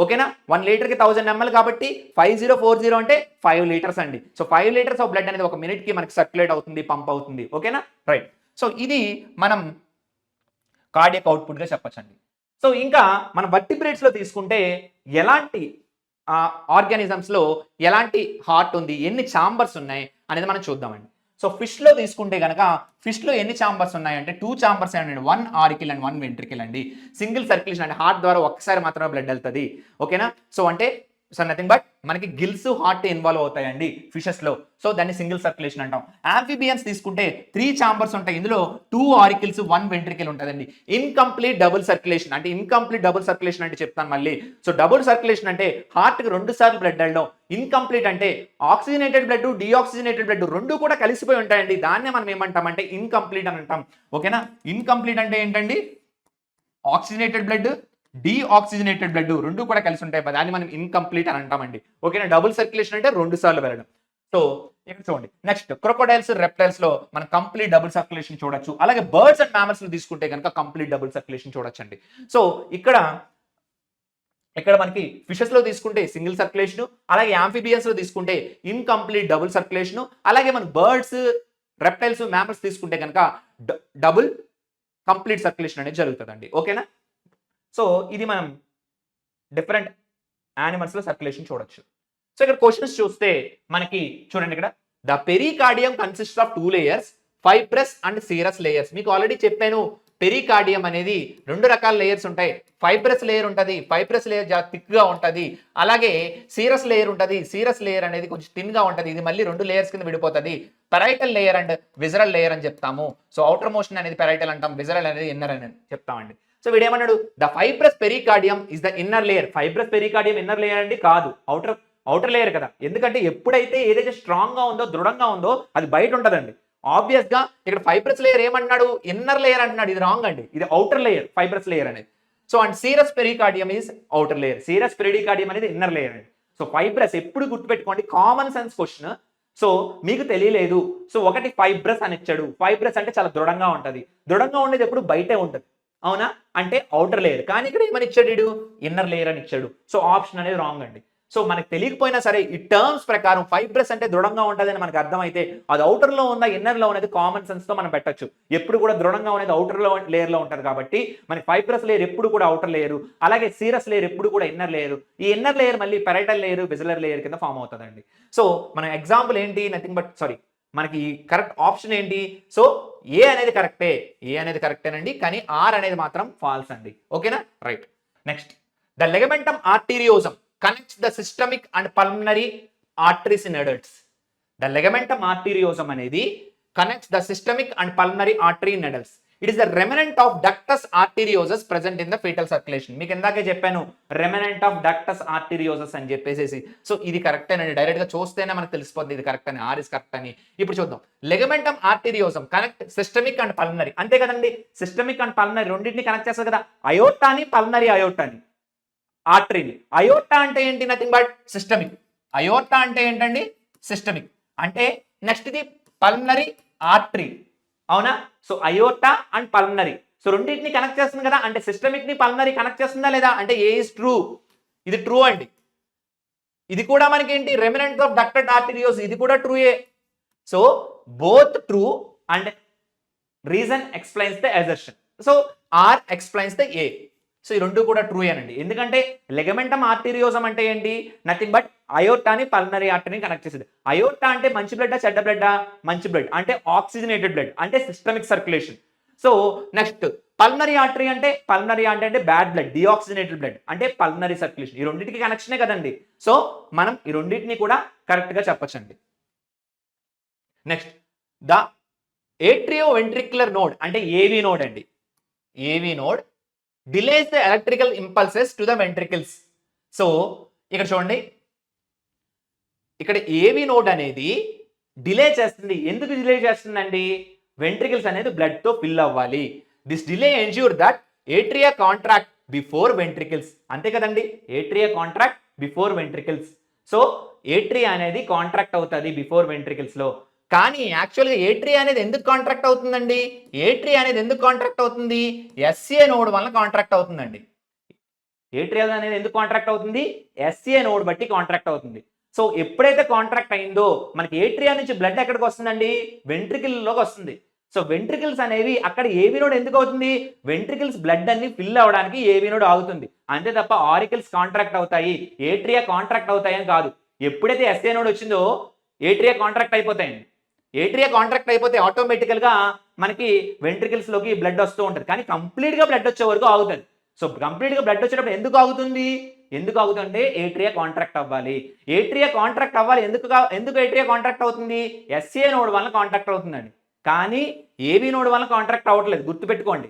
ఓకేనా, 1 లీటర్ కి 1000 ml కాబట్టి 5040 అంటే 5 లీటర్స్ అండి. సో 5 లీటర్స్ ఆఫ్ బ్లడ్ అనేది ఒక మినిట్ కి మనకి సర్క్యులేట్ అవుతుంది, పంప్ అవుతుంది. ఓకేనా? రైట్. సో ఇది మనం కార్డియక్ అవుట్పుట్ గా చెప్పొచ్చండి. సో ఇంకా మన వర్టిబ్రేట్స్ లో తీసుకుంటే ఎలాంటి ఆర్గానిజమ్స్ లో ఎలాంటి హార్ట్ ఉంది, ఎన్ని ఛాంబర్స్ ఉన్నాయి అనేది మనం చూద్దామండి. సో ఫిష్ లో తీసుకుంటే కనుక ఫిష్ లో ఎన్ని ఛాంబర్స్ ఉన్నాయంటే 2 ఛాంబర్స్ అండి, 1 ఆరికిల్ అండ్ 1 వెంట్రికిల్ అండి. సింగిల్ సర్క్యులేషన్ అంటే హార్ట్ ద్వారా ఒక్కసారి మాత్రమే బ్లడ్ వెళ్తుంది. ఓకేనా. సో అంటే నథింగ్ బట్ మనకి గిల్స్ హార్ట్ ఇన్వాల్వ్ అవుతాయండి ఫిషెస్ లో. సో దాన్ని సింగిల్ సర్క్యులేషన్ అంటాం. ఆంఫిబియన్స్ తీసుకుంటే 3 ఛాంబర్స్ ఉంటాయి, ఇందులో 2 ఆరికిల్స్ 1 వెంట్రికిల్ ఉంటుందండి. ఇన్కంప్లీట్ డబుల్ సర్క్యులేషన్ అంటే ఇన్కంప్లీట్ డబుల్ సర్క్యులేషన్ అంటే చెప్తాను మళ్ళీ. సో డబుల్ సర్క్యులేషన్ అంటే హార్ట్ కి 2 సార్లు బ్లడ్ వెళ్ళడం. ఇన్కంప్లీట్ అంటే ఆక్సిజనేటెడ్ బ్లడ్, డీఆక్సిజనేటెడ్ బ్లడ్ రెండు కూడా కలిసిపోయి ఉంటాయండి. దాన్నే మనం ఏమంటామంటే ఇన్కంప్లీట్ అని అంటాం. ఓకేనా. ఇన్కంప్లీట్ అంటే ఏంటండి, ఆక్సిజనేటెడ్ బ్లడ్, డీఆక్సిజనేటెడ్ బ్లడ్ రెండు కూడా కలిసి ఉంటాయి, దాన్ని మనం ఇన్కంప్లీట్ అని అంటామండి. ఓకేనా. డబుల్ సర్క్యులేషన్ అంటే 2 సార్లు వెళ్ళడం. సో ఇక్కడ చూడండి, నెక్స్ట్ క్రొకోడైల్స్, రెప్టైల్స్ లో మనం కంప్లీట్ డబుల్ సర్క్యులేషన్ చూడొచ్చు. అలాగే బర్డ్స్ అండ్ మ్యామల్స్ లో తీసుకుంటే కనుక కంప్లీట్ డబుల్ సర్క్యులేషన్ చూడొచ్చండి. సో ఇక్కడ మనకి ఫిషెస్ లో తీసుకుంటే సింగిల్ సర్క్యులేషన్, అలాగే యాంఫిబియన్స్ లో తీసుకుంటే ఇన్కంప్లీట్ డబుల్ సర్క్యులేషన్, అలాగే మన బర్డ్స్, రెప్టైల్స్, మ్యామల్స్ తీసుకుంటే కనుక డబుల్ కంప్లీట్ సర్క్యులేషన్ అనేది జరుగుతుందండి. ఓకేనా. సో ఇది మనం డిఫరెంట్ యానిమల్స్ లో సర్క్యులేషన్ చూడొచ్చు. సో ఇక్కడ క్వశ్చన్స్ చూస్తే మనకి చూడండి, ఇక్కడ the pericardium consist of 2 layers, fibrous and serous layers. మీకు ఆల్రెడీ చెప్పాను, పెరికార్డియం అనేది 2 రకాల లేయర్స్ ఉంటాయి. ఫైబ్రస్ లేయర్ ఉంటుంది, ఫైబ్రస్ లేయర్ థిక్ గా ఉంటుంది. అలాగే సీరస్ లేయర్ ఉంటుంది, సీరస్ లేయర్ అనేది కొంచెం థిన్ గా ఉంటుంది. ఇది మళ్ళీ 2 లేయర్స్ కింద విడిపోతుంది. Parietal layer and visceral layer అని చెప్తాము. సో అవుటర్ మోషన్ అనేది పెరైటల్ అంటాం, విజరల్ అనేది ఇన్నర్ అని చెప్తామండి. సో వీడేమన్నాడు, the fibrous pericardium is the inner layer. Fibrous pericardium inner layer అండి కాదు, అవుటర్ లేయర్ కదా. ఎందుకంటే ఎప్పుడైతే ఏదైతే స్ట్రాంగ్ గా ఉందో, దృఢంగా ఉందో అది బయట ఉంటదండి. ఆబ్వియస్ గా ఇక్కడ ఫైబ్రస్ లేయర్ ఏమన్నాడు, ఇన్నర్ లేయర్ అంటున్నాడు. ఇది రాంగ్ అండి, ఇది అవుటర్ లేయర్ ఫైబ్రస్ లేయర్ అనేది. So and serous pericardium is outer layer, serous pericardium అనేది ఇన్నర్ లేయర్ అండి. సో ఫైబ్రస్ ఎప్పుడు గుర్తుపెట్టుకోండి, కామన్ సెన్స్ క్వశ్చన్. సో మీకు తెలియలేదు, సో ఒకటి ఫైబ్రస్ అని ఇచ్చాడు. ఫైబ్రస్ అంటే చాలా దృఢంగా ఉంటది, దృఢంగా ఉండేది ఎప్పుడు బయటే ఉంటది, అవునా, అంటే అవుటర్ లేయర్. కానీ ఇక్కడ ఏమని ఇచ్చాడు, ఇన్నర్ లేయర్ అని ఇచ్చాడు. సో ఆప్షన్ అనేది రాంగ్ అండి. సో మనకు తెలియకపోయినా సరే ఈ టర్మ్స్ ప్రకారం ఫైబ్రస్ అంటే దృఢంగా ఉంటుందని మనకు అర్థమైతే అది అవుటర్ లో ఉందా ఇన్నర్ లో అనేది కామన్ సెన్స్ తో మనం పెట్టొచ్చు. ఎప్పుడు కూడా దృఢంగా అనేది అవుటర్ లో లేయర్ లో ఉంటది కాబట్టి మనకి ఫైబ్రస్ లేయర్ ఎప్పుడు కూడా అవుటర్ లేయర్, అలాగే సీరస్ లేయర్ ఎప్పుడు కూడా ఇన్నర్ లేయర్. ఈ ఇన్నర్ లేయర్ మళ్ళీ పెరైటల్ లేయర్, విజలర్ లేయర్ కింద ఫామ్ అవుతుందండి. సో మన ఎగ్జాంపుల్ ఏంటి, నథింగ్ బట్ మనకి కరెక్ట్ ఆప్షన్ ఏంటి, సో ఏ అనేది కరెక్టేనండి, కానీ ఆర్ అనేది మాత్రం ఫాల్స్ అండి. ఓకేనా, right. Next, the ligamentum arteriosum connects the systemic and pulmonary arteries in adults. The ligamentum arteriosum అనేది connects the systemic and pulmonary artery in adults. It is the remnant of ductus arteriosus present in the fetal circulation. మీకు ఇందాకే చెప్పాను remnant of ductus arteriosus అని చెప్పేసి. So ఇది correct అండి, direct గా చూస్తేనే మనకు తెలిసిపోతుంది ఇది కరెక్ట్ అని, ఆర్ ఇస్ కరెక్ట్ అని. ఇప్పుడు చూద్దాం, ligamentum arteriosum connect systemic and pulmonary, అంతే కదండి. సిస్టమిక్ అండ్ పల్మనరీ రెండింటిని కనెక్ట్ చేస్తారు కదా, అయోటాని పల్మనరీ అయోటాని ఆర్టరీని. అయోటా అంటే ఏంటి, నథింగ్ బట్ సిస్టమిక్. అయోటా అంటే ఏంటండి, సిస్టమిక్. అంటే నెక్స్ట్ ఇది పల్మనరీ ఆర్టరీ, అవునా. So iota and pulmonary, so రెండింటిని కనెక్ట్ చేస్తుంది కదా, అంటే సిస్టమిక్ ని పల్మనరీ కనెక్ట్ చేస్తుందా లేదా అంటే ఏ ఇస్ ట్రూ, ఇది ట్రూ అండి. ఇది కూడా మనకి ఏంటి, రెమినెంట్ ఆఫ్ డక్టెడ్ ఆర్టరియోస్, ఇది కూడా ట్రూయే. So both true and reason explains the assertion. So R explains the A. So ఈ రెండు కూడా ట్రూ అనండి, ఎందుకంటే లెగమెంటమ్ ఆర్టీరియోజం అంటే ఏంటి, నథింగ్ బట్ అయోటాని పల్మనరీ ఆర్టరీని కనెక్ట్ చేసేది. అయోటా అంటే మంచి బ్లడ్, చెడ్డ బ్లడ్, మంచి బ్లడ్ అంటే ఆక్సిజనేటెడ్ బ్లడ్ అంటే systemic circulation. So next pulmonary artery అంటే బ్యాడ్ బ్లడ్, డిఆక్సిజనేటెడ్ బ్లడ్ అంటే పల్మనరీ సర్క్యులేషన్. ఈ రెండింటికి కనెక్షనే కదండి. సో మనం ఈ రెండింటిని కూడా కరెక్ట్ గా చెప్పొచ్చండి. నెక్స్ట్, ద ఏట్రియో వెంట్రిక్యులర్ నోడ్ అంటే ఏవి నోడ్ అండి. ఏవి node delays the electrical impulses to the ventricles. So ఇక్కడ చూడండి, ఇక్కడ ఏవి నోడ్ అనేది డిలే చేస్తుంది. ఎందుకు డిలే చేస్తుందండి, వెంట్రికల్స్ అనేది బ్లడ్ తో ఫిల్ అవ్వాలి. This delay ensure that atria contract before ventricles, అంతే కదండి, atria contract before ventricles. So atria అనేది కాంట్రాక్ట్ అవుతుంది బిఫోర్ వెంట్రికల్స్ లో. కానీ యాక్చువల్గా ఏట్రియా అనేది ఎందుకు కాంట్రాక్ట్ అవుతుందండి, ఏట్రియా అనేది ఎందుకు కాంట్రాక్ట్ అవుతుంది, ఎస్ఏ నోడ్ వల్ల కాంట్రాక్ట్ అవుతుందండి. ఏట్రియా అనేది ఎందుకు కాంట్రాక్ట్ అవుతుంది, ఎస్ఏ నోడ్ బట్టి కాంట్రాక్ట్ అవుతుంది. సో ఎప్పుడైతే కాంట్రాక్ట్ అయిందో మనకి ఏట్రియా నుంచి బ్లడ్ ఎక్కడికి వస్తుందండి, వెంట్రికల్ లోకి వస్తుంది. సో వెంట్రికల్స్ అనేవి అక్కడ ఏవి నోడ్ ఎందుకు అవుతుంది, వెంట్రికల్స్ బ్లడ్ అన్ని ఫిల్ అవ్వడానికి ఏవి నోడ్ ఆగుతుంది అంతే తప్ప ఆరికల్స్ కాంట్రాక్ట్ అవుతాయి, ఏట్రియా కాంట్రాక్ట్ అవుతాయి అని కాదు. ఎప్పుడైతే ఎస్ఏ నోడ్ వచ్చిందో ఏట్రియా కాంట్రాక్ట్ అయిపోతాయండి. ఏట్రియా కాంట్రాక్ట్ అయిపోతే ఆటోమేటికల్గా మనకి వెంట్రికల్స్ లోకి బ్లడ్ వస్తూ ఉంటుంది, కానీ కంప్లీట్ గా బ్లడ్ వచ్చే వరకు ఆగుతుంది. సో కంప్లీట్ గా బ్లడ్ వచ్చేటప్పుడు ఎందుకు ఆగుతుంది, ఎందుకు ఆగుతుంటే ఏట్రియా కాంట్రాక్ట్ అవ్వాలి. ఏట్రియా కాంట్రాక్ట్ అవ్వాలి, ఎందుకు ఏట్రియా కాంట్రాక్ట్ అవుతుంది, ఎస్ఏ నోడ్ వల్ల కాంట్రాక్ట్ అవుతుందండి, కానీ ఏబీ నోడ్ వల్ల కాంట్రాక్ట్ అవ్వట్లేదు. గుర్తుపెట్టుకోండి,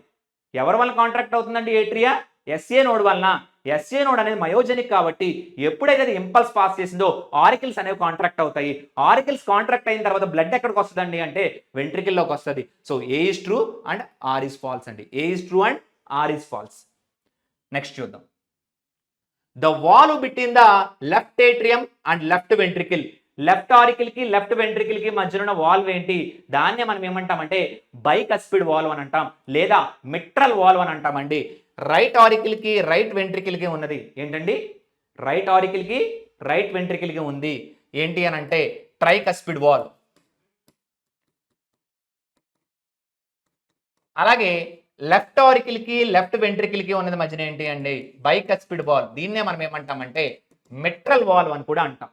ఎవరి వల్ల కాంట్రాక్ట్ అవుతుందండి ఏట్రియా, ఎస్ఏ నోడ్ వలన. ఎస్ఏ నోడ్ అనేది మయోజెనిక్ కాబట్టి ఎప్పుడైతే అది ఇంపల్స్ పాస్ చేసిందో ఆరికల్స్ అనేవి కాంట్రాక్ట్ అవుతాయి. ఆరికల్స్ కాంట్రాక్ట్ అయిన తర్వాత బ్లడ్ ఎక్కడికి వస్తుందండి అంటే వెంట్రికల్లోకి వస్తుంది. So A is true and R is false అండి, A is true and R is false. Next చూద్దాం, the valve between the left atrium and left ventricle. Left auricle కి లెఫ్ట్ వెంట్రికల్ కి మధ్యలో ఉన్న వాల్వ్ ఏంటి, దాన్నే మనం ఏమంటామంటే బైకస్పిడ్ వాల్వ్ అని అంటాం, లేదా మిట్రల్ వాల్వ్ అని అంటామండి. రైట్ ఆరికల్ కి రైట్ వెంట్రికల్ కి ఉన్నది ఏంటండి, రైట్ ఆరికల్ కి రైట్ వెంట్రికల్ కి ఉంది ఏంటి అని అంటే ట్రైకస్పిడ్ వాల్వ్. అలాగే లెఫ్ట్ ఆరికల్ కి లెఫ్ట్ వెంట్రికల్ కి ఉన్నది మధ్యన ఏంటి అండి బైకస్పిడ్ వాల్వ్. దీన్నే మనం ఏమంటామంటే మిట్రల్ వాల్వ్ అని కూడా అంటాం.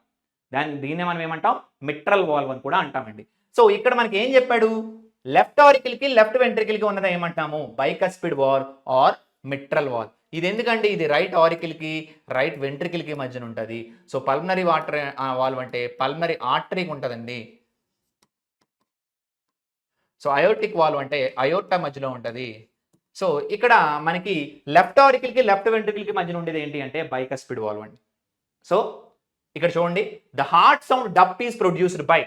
దీన్నే మనం ఏమంటాం మిట్రల్ వాల్వ్ అని కూడా అంటామండి. సో ఇక్కడ మనకి ఏం చెప్పాడు, లెఫ్ట్ ఆరికల్ కి లెఫ్ట్ వెంట్రికల్ కి ఉన్నది ఏమంటాము bicuspid valve or mitral valve. ఇది ఎందుకండి, ఇది రైట్ ఆరికల్ కి రైట్ వెంట్రికల్ కి మధ్యన ఉంటుంది. సో పల్మనరీ వాల్వ్ అంటే పల్మనరీ ఆర్టరీకి ఉంటుందండి. సో అయోటిక్ వాల్వ్ అంటే అయోర్టా మధ్యలో ఉంటుంది. సో ఇక్కడ మనకి లెఫ్ట్ ఆరికల్ కి లెఫ్ట్ వెంట్రికల్ కి మధ్యన ఉండేది ఏంటి అంటే బైకస్పిడ్ వాల్వ్ అండి. సో ఇక్కడ చూడండి, the heart sound dup is produced by,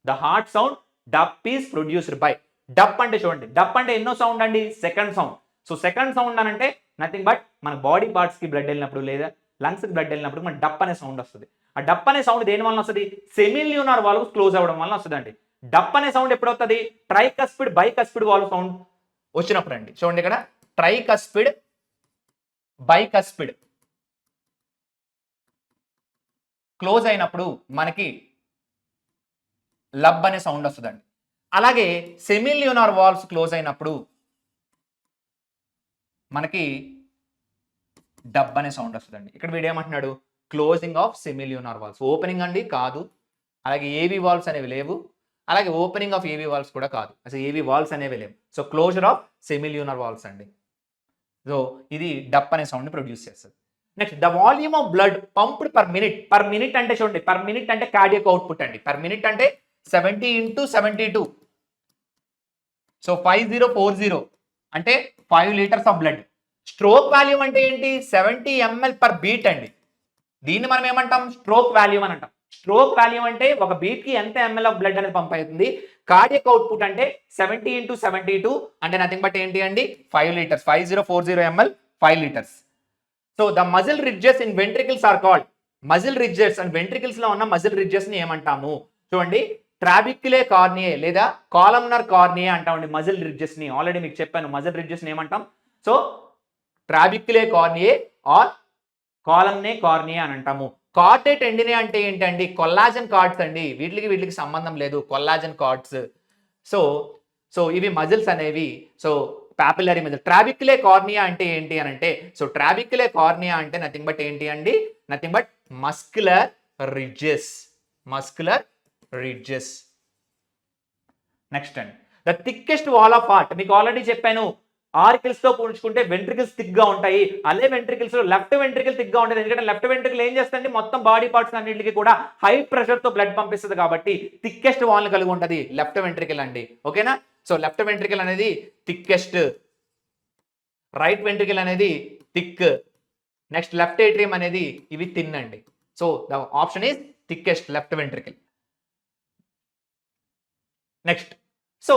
the heart sound dup is produced by. Dup అంటే చూడండి, డప్ అంటే ఎన్నో సౌండ్ అండి, second sound. So second sound అని అంటే నథింగ్ బట్ మన బాడీ పార్ట్స్ కి బ్లడ్ వెళ్ళినప్పుడు లేదా లంగ్స్ కి బ్లడ్ వెళ్ళినప్పుడు మన డప్ అనే సౌండ్ వస్తుంది. ఆ డప్ అనే సౌండ్ దేని వల్ల వస్తుంది, సెమిల్యూనార్ వాల్వ్ క్లోజ్ అవ్వడం వల్ల వస్తుంది అండి. డప్ అనే సౌండ్ ఎప్పుడు వస్తుంది, ట్రైకస్పిడ్ బైకస్పిడ్ వాల్వ్ సౌండ్ వచ్చినప్పుడు అండి. చూడండి ఇక్కడ ట్రైకస్పిడ్ బైకస్పిడ్ క్లోజ్ అయినప్పుడు మనకి లబ్ అనే సౌండ్ వస్తుందండి. అలాగే సెమిల్యూనార్ వాల్వ్స్ క్లోజ్ అయినప్పుడు మనకి డబ్ అనే సౌండ్ వస్తుందండి. ఇక్కడ వీడు ఏమంటున్నాడు, క్లోజింగ్ ఆఫ్ సెమిల్యూనార్ వాల్వ్స్, ఓపెనింగ్ అండి కాదు. అలాగే ఏవి వాల్వ్స్ అనేవి లేవు, అలాగే ఓపెనింగ్ ఆఫ్ ఏవి వాల్వ్స్ కూడా కాదు, అసలు ఏవి వాల్వ్స్ అనేవి లేవు. సో క్లోజర్ ఆఫ్ సెమిల్యూనార్ వాల్వ్స్ అండి. సో ఇది డప్ అనే సౌండ్ ని ప్రొడ్యూస్ చేస్తుంది. Next, the volume of blood pumped per minute. Per minute అంటే చూడండి, పర్ మినిట్ అంటే కార్డియక్ అవుట్పుట్ అండి. పర్ మినిట్ అంటే 70 × 72. సో 5040 అంటే 5 litres of blood. Stroke volume అంటే ఏంటి, 70 ml పర్ బీట్ అండి. దీన్ని మనం ఏమంటాం, స్ట్రోక్ వాల్యూమ్ అని అంటాం. స్ట్రోక్ వాల్యూమ్ అంటే ఒక బీట్ కి ఎంత ml ఆఫ్ బ్లడ్ అనేది పంప్ అవుతుంది. కార్డియక్ అవుట్పుట్ అంటే 70 × 72 అంటే నథింగ్ బట్ ఏంటి అండి 5 litres, 5040 ml 5 litres. So the muscle ridges in ventricles are called, muscle ridges and ventricles లో ఉన్న మజిల్ రిడ్జెస్ ని ఏమంటాము చూడండి, ట్రాబిక్యులే కార్నియే లేదా కాలమ్నర్ కార్నియే అంటామండి మజిల్ రిడ్జెస్ ని. ఆల్రెడీ మీకు చెప్పాను మజిల్ రిడ్జెస్ ని ఏమంటాం. సో ట్రాబిక్యులే కార్నియే ఆర్ కాలమ్నే కార్నియే అని అంటాము. కార్డే టెండినే అంటే ఏంటండి, కొల్లాజన్ కార్డ్స్ అండి. వీటికి సంబంధం లేదు, కొల్లాజన్ కార్డ్స్. సో ఇవి మజిల్స్ అనేవి. So papillary muscle. Trabeculae carneae అంటే ఏంటి అని అంటే, సో ట్రాబిక్యులే కార్నియా అంటే నథింగ్ బట్ ఏంటి అండి, nothing but muscular ridges, muscular ridges. Next అండి, the thickest wall of heart. మీకు ఆల్రెడీ చెప్పాను, ఆరికల్స్ తో పోల్చుకుంటే వెంట్రికల్స్ థిక్ గా ఉంటాయి. అదే వెంట్రికల్స్ లో లెఫ్ట్ వెంట్రికల్ థిక్ గా ఉంటుంది. ఎందుకంటే లెఫ్ట్ వెంట్రికల్ ఏం చేస్తుంది, మొత్తం బాడీ పార్ట్స్ అన్నింటికి కూడా హై ప్రెషర్ తో బ్లడ్ పంపిస్తుంది కాబట్టి థిక్కెస్ట్ వాల్ కలిగి ఉంటుంది లెఫ్ట్ వెంట్రికల్ అండి. ఓకేనా. సో లెఫ్ట్ వెంట్రికల్ అనేది థిక్కెస్ట్, రైట్ వెంట్రికల్ అనేది థిక్, నెక్స్ట్ లెఫ్ట్ ఏట్రియం అనేది ఇవి థిన్ అండి. So the option is thickest left ventricle. Next, so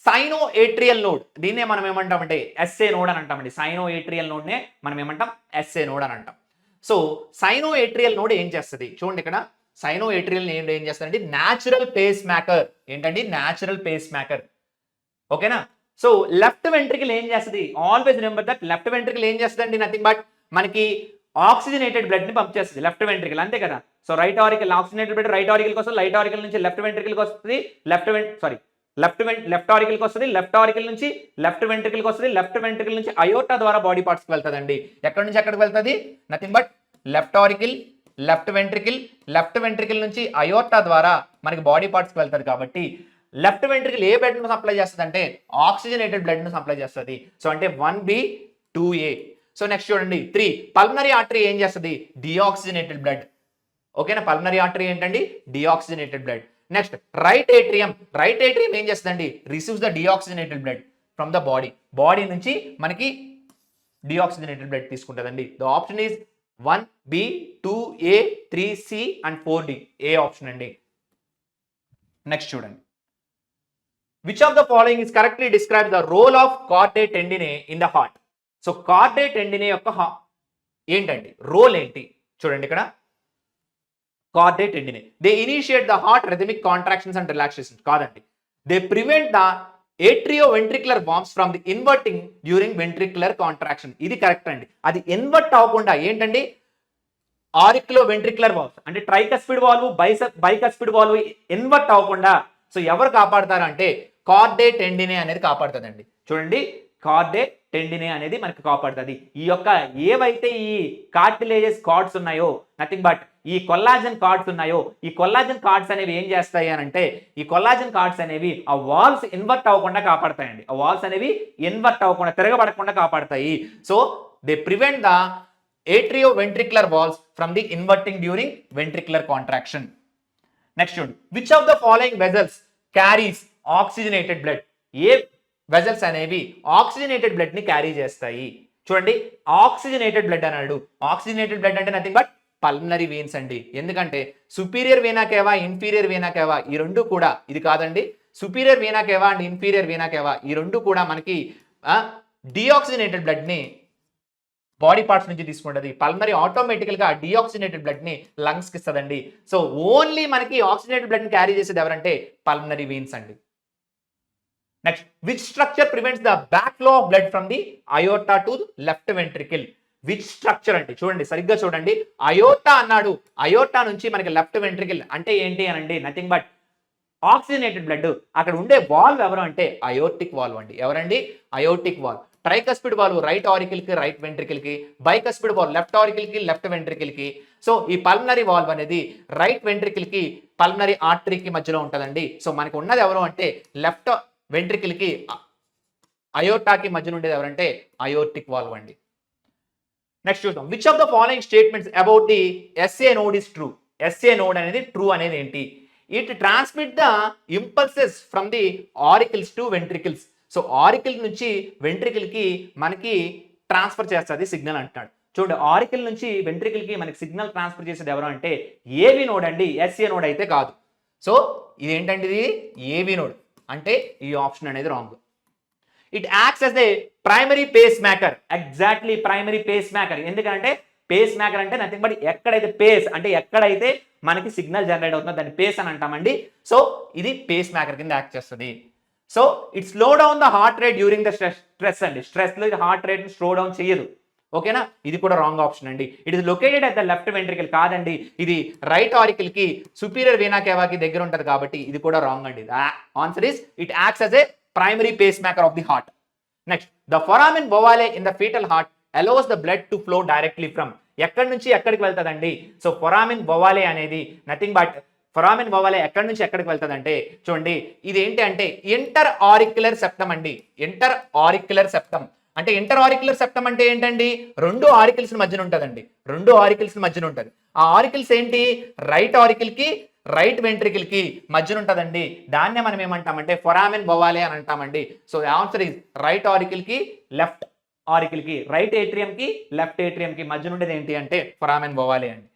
cyano atrial node, దీన్నే మనం ఏమంటామంటే ఎస్ఏ నోడ్ అని అంటామండి. సైనో ఏట్రియల్ నోడ్నే మనం ఏమంటాం ఎస్ఏ నోడ్ అని అంటాం. సో సైనో ఏట్రియల్ నోడ్ ఏం చేస్తుంది చూడండి, ఇక్కడ సైనో ఏట్రియల్ నోడ్ ఏం చేస్తుందంటే న్యాచురల్ పేస్ మేకర్. ఏంటండి, న్యాచురల్ పేస్ మేకర్. ఓకేనా. సో లెఫ్ట్ వెంట్రికల్ ఏం చేస్తుంది, always remember that left ventricle ఏం చేస్తుందండి, నథింగ్ బట్ మనకి ఆక్సిజనేటెడ్ బ్లడ్ ని పంప్ చేస్తుంది లెఫ్ట్ వెంట్రికల్, అంతే కదా. So right auricle oxygenated blood right auricle కోసం, రైట్ ఆరికల్ నుంచి లెఫ్ట్ వెంట్రికల్ వస్తుంది, లెఫ్ట్ ఆరికల్కి వస్తుంది, లెఫ్ట్ ఆరికల్ నుంచి లెఫ్ట్ వెంట్రికల్కి వస్తుంది, లెఫ్ట్ వెంట్రికల్ నుంచి అయోర్టా ద్వారా బాడీ పార్ట్స్కి వెళ్తుందండి. ఎక్కడి నుంచి ఎక్కడికి వెళ్తుంది? Nothing but left auricle, left ventricle నుంచి అయోర్టా ద్వారా మనకి బాడీ పార్ట్స్కి వెళ్తుంది. కాబట్టి లెఫ్ట్ వెంట్రికల్ ఏ బ్లడ్ ను సప్లై చేస్తుంది అంటే ఆక్సిజనేటెడ్ బ్లడ్ ను సప్లై చేస్తుంది. సో అంటే 1B 2A. సో నెక్స్ట్ చూడండి 3 పల్మనరీ ఆర్టరీ ఏం చేస్తుంది? Deoxygenated blood. ఓకేనా, పల్మనరీ ఆర్టరీ ఏంటండి? Deoxygenated blood. Next right atrium ఏం చేస్తుందండి? Receives the deoxygenated blood from the body నుంచి మనకి డిఆక్సిజనేటెడ్ బ్లడ్ తీసుకుంటుందండి. The option is 1B 2A 3C and 4D. A option అండి. నెక్స్ట్ చూడండి, which of the following is correctly describe the role of chordae tendineae in the heart. So chordae tendineae యొక్క ఏంటండి role ఏంటి చూడండి ఇక్కడ. Chordae tendineae they initiate the heart rhythmic contractions and relaxation. కాదండి, they prevent the atrio ventricular valves from the inverting during ventricular contraction. ఇది correct అండి. అది invert అవ్వకుండా ఏంటండి? ఆరిక్యులో వెంట్రికులర్ వాల్వ్స్ అంటే tricuspid valve, bicuspid valve invert అవ్వకుండా so ఎవరు కాపాడతారు అంటే కార్డే టెండినే అనేది కాపాడుతుందండి. చూడండి, కార్డే టెండినే అనేది మనకి కాపాడుతుంది. ఈ యొక్క ఏవైతే ఈ కార్టిలేజెస్ కార్డ్స్ ఉన్నాయో నథింగ్ బట్ ఈ కొల్లాజన్ కార్డ్స్ ఉన్నాయో, ఈ కొల్లాజన్ కార్డ్స్ అనేవి ఏం చేస్తాయి అని అంటే ఈ కొల్లాజన్ కార్డ్స్ అనేవి ఆ వాల్వ్స్ ఇన్వర్ట్ అవ్వకుండా కాపాడతాయండి. ఆ వాల్వ్స్ అనేవి ఇన్వర్ట్ అవ్వకుండా తిరగబడకుండా కాపాడతాయి. So they prevent the atrio ventricular valves from the inverting during ventricular contraction. Next చూడండి, which of the following vessels carries oxygenated blood. ఏ వెజల్స్ అనేవి ఆక్సిజనేటెడ్ బ్లడ్ ని క్యారీ చేస్తాయి? చూడండి, ఆక్సిజనేటెడ్ బ్లడ్ అన్నాడు. ఆక్సిజనేటెడ్ బ్లడ్ అంటే నథింగ్ బట్ పల్మనరీ వెయిన్స్ అండి. ఎందుకంటే సుపీరియర్ వేనా కేవా, ఇన్ఫీరియర్ వేనా కేవా ఈ రెండు కూడా ఇది కాదండి. సుపీరియర్ వేనా కేవా అండ్ ఇన్ఫీరియర్ వేనా కేవా ఈ రెండు కూడా మనకి డిఆక్సిజనేటెడ్ బ్లడ్ ని బాడీ పార్ట్స్ నుంచి తీసుకుంటుంది. పల్మనరీ ఆటోమేటికల్ గా డిఆక్సిజనేటెడ్ బ్లడ్ ని లంగ్స్ కి ఇస్తుందండి. సో ఓన్లీ మనకి ఆక్సిజనేటెడ్ బ్లడ్ ని క్యారీ చేసేది ఎవరంటే పల్మనరీ వెయిన్స్ అండి. Next, which structure prevents the back flow of blood from the aorta to left ventricle. Which structure అంటే చూడండి, సరిగ్గా చూడండి, అయోర్టా అన్నాడు. అయోర్టా నుంచి మనకి లెఫ్ట్ వెంట్రికిల్ అంటే ఏంటి అనండి నథింగ్ బట్ ఆక్సిజనేటెడ్ బ్లడ్. అక్కడ ఉండే వాల్వ్ ఎవరు అంటే అయోర్టిక్ వాల్వ్ అండి. ఎవరండి? Aortic valve. Tricuspid valve right auricle కి రైట్ వెంట్రికిల్ కి, బైకస్పిడ్ వాల్వ్ లెఫ్ట్ ఆరికిల్ కి లెఫ్ట్ వెంట్రికిల్ కి. సో ఈ పల్మనరీ వాల్వ్ అనేది రైట్ వెంట్రికిల్ కి పల్మనరీ ఆర్టరీకి మధ్యలో ఉంటుందండి. సో మనకు ఉన్నది ఎవరు అంటే లెఫ్ట్ వెంట్రికిల్ కి అయోర్టాకి మధ్యలో ఉండేది ఎవరంటే అయోర్టిక్ వాల్వ్ అండి. నెక్స్ట్ చూద్దాం, which of the following statements about the SA node is true. SA node అనేది ట్రూ అనేది ఏంటి? It transmit the impulses from the auricles to ventricles. So auricle నుంచి వెంట్రికిల్ కి మనకి ట్రాన్స్ఫర్ చేస్తుంది సిగ్నల్ అంటున్నాడు. చూడండి, ఆరికిల్ నుంచి వెంట్రికిల్ కి మనకి సిగ్నల్ ట్రాన్స్ఫర్ చేసేది ఎవరు అంటే ఏవి నోడ్ అండి. ఎస్ఏ నోడ్ అయితే కాదు. సో ఇది ఏంటంటే ఇది ఏవి నోడ్ అంటే ఈ ఆప్షన్ అనేది wrong. It acts as a primary pacemaker. Exactly primary pacemaker. ఎందుకంటే పేస్ మేకర్ అంటే నథింగ్ బట్ ఎక్కడైతే పేస్ అంటే ఎక్కడైతే మనకి సిగ్నల్ జనరేట్ అవుతుందో దాన్ని పేస్ అని అంటామండి. సో ఇది పేస్ మేకర్ కింద యాక్ట్ చేస్తుంది. So it slow down the heart rate during the stress అండి. స్ట్రెస్ లో ఇది హార్ట్ రేట్ ని స్లో డౌన్ చేయదు. ఓకేనా, ఇది కూడా రాంగ్ ఆప్షన్ అండి. It is located at the left ventricle. కాదండి, ఇది రైట్ ఆరికిల్ కి సుపీరియర్ వేనా కేవాకి దగ్గర ఉంటది కాబట్టి ఇది కూడా రాంగ్ అండి. Answer is it acts as a primary pacemaker of the heart. Next, the foramen ovale in the fetal heart allows the blood to flow directly from. ఎక్కడి నుంచి ఎక్కడికి వెళ్తుందండి? సో ఫొరామిన్ బోవాలే అనేది నథింగ్ బట్ ఫొరామిన్ బోవాలే ఎక్కడి నుంచి ఎక్కడికి వెళ్తుందంటే చూడండి, ఇది ఏంటి అంటే ఇంటర్ ఆరిక్యులర్ సెప్టమ్ అండి. ఇంటర్ ఆరిక్యులర్ సెప్టమ్ అంటే ఇంటర్ ఆరిక్యులర్ సెప్టమ్ అంటే ఏంటండి? రెండు ఆరికిల్స్ మధ్యన ఉంటుందండి. రెండు ఆరికిల్స్ మధ్యన ఉంటుంది. ఆ ఆరికిల్స్ ఏంటి? రైట్ ఆరికిల్ కి రైట్ వెంట్రికిల్ కి మధ్యన ఉంటుందండి. దాన్నే మనం ఏమంటామంటే ఫొరామిన్ బోవాలే అని అంటామండి. So answer is right auricle కి లెఫ్ట్ ఆరికిల్ కి రైట్ ఏట్రియం కి లెఫ్ట్ ఏట్రియం కి మధ్యన ఉండేది ఏంటి అంటే ఫొరామిన్ బోవాలే అండి.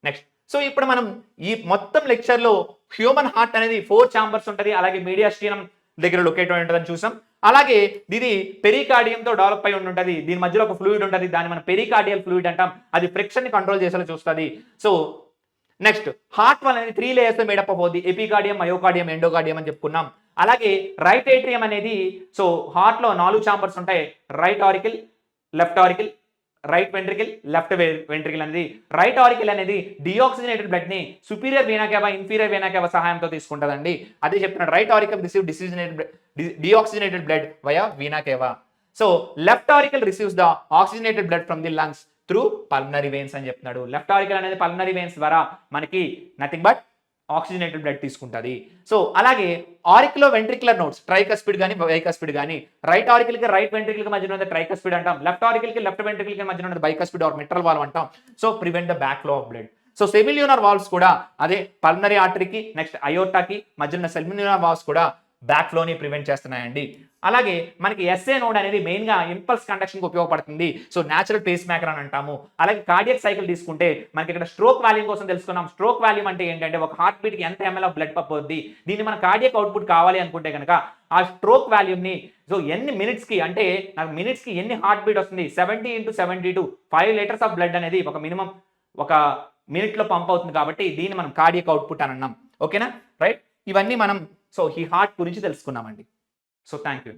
నెక్స్ట్, సో ఇప్పుడు మనం ఈ మొత్తం లెక్చర్ లో హ్యూమన్ హార్ట్ అనేది 4 ఛాంబర్స్ ఉంటుంది. అలాగే మీడియాస్టీనం దగ్గర లొకేట్ అయి ఉంటుందని చూసాం. అలాగే ఇది పెరికార్డియంతో డెవలప్ అయి ఉంటుంది. దీని మధ్యలో ఒక ఫ్లూయిడ్ ఉంటుంది. దాన్ని మనం పెరికార్డియల్ ఫ్లూయిడ్ అంటాం. అది ఫ్రిక్షన్ ని కంట్రోల్ చేసేలా చూస్తుంది. సో నెక్స్ట్, హార్ట్ వాల్ అనేది 3 లేయర్స్ మేడప్ అవుతుంది. ఎపికార్డియం, మయోకార్డియం, ఎండోకార్డియం అని చెప్పుకున్నాం. అలాగే రైట్ ఏట్రియం అనేది సో హార్ట్ లో 4 ఛాంబర్స్ ఉంటాయి. Right auricle, left auricle, right ventricle, left ventricle అనేది. రైట్ ఆరికల్ అనేది డిఆక్సిజనేటెడ్ బ్లడ్ ని superior vena cava, inferior vena cava సహాయంతో తీసుకుంటుందండి. అదే చెప్తున్నాడు, right auricle receive deoxygenated blood via vena cava. So left auricle receives the oxygenated blood from the lungs through pulmonary veins అని చెప్తున్నాడు. Left ఆరికల్ అనేది pulmonary veins ద్వారా మనకి నథింగ్ బట్ ఆక్సిజనేటెడ్ బ్లడ్ తీసుకుంటుంది. సో అలాగే ఆరికులో వెంట్రికులర్ నోడ్స్, ట్రైకస్పిడ్ కానీ bicuspid కానీ, right ఆరికల్ కి రైట్ వెంట్రికల్ కి మధ్యన ఉన్నది ట్రైకస్పిడ్ అంటాం, లెఫ్ట్ ఆరికల్ కి లెఫ్ట్ వెంట్రికల్ కి మధ్యన ఉన్నది బైకస్పిడ్ ఆర్ మిట్రల్ వాల్వ్ అంటాం. So prevent the back flow of blood. So semilunar valves కూడా అదే పల్మనరీ ఆర్టరీకి నెక్స్ట్ అయోర్టాకి మధ్య ఉన్న సెమిల్యూనర్ వాల్వ్స్ కూడా బ్యాక్ ఫ్లోని ప్రివెంట్ చేస్తున్నాయండి. అలాగే మనకి ఎస్ఏ నోడ్ అనేది మెయిన్ గా ఇంపల్స్ కండక్షన్ కి ఉపయోగపడుతుంది. సో న్యాచురల్ పేస్ మేకర్ అని అంటాము. అలాగే కార్డియక్ సైకిల్ తీసుకుంటే మనకి ఇక్కడ స్ట్రోక్ వాల్యూమ్ కోసం తెలుసుకున్నాం. స్ట్రోక్ వాల్యూమ్ అంటే ఏంటంటే ఒక హార్ట్ బీట్ కి ఎంత ఎంఎల్ ఆఫ్ బ్లడ్ పంప్ అవుద్ది, దీన్ని మన కార్డియక్ అవుట్పుట్ కావాలి అనుకుంటే కనుక ఆ స్ట్రోక్ వాల్యూమ్ ని సో ఎన్ని మినిట్స్ కి అంటే నాకు మినిట్స్ కి ఎన్ని హార్ట్ బీట్ వస్తుంది 70 × 72 5 లీటర్స్ ఆఫ్ బ్లడ్ అనేది ఒక మినిమం ఒక మినిట్ లో పంప్ అవుతుంది. కాబట్టి దీన్ని మనం కార్డియక్ అవుట్పుట్ అని అన్నాం. ఓకేనా రైట్. ఇవన్నీ మనం సో ఈ హార్ట్ గురించి తెలుసుకున్నామండి. So thank you.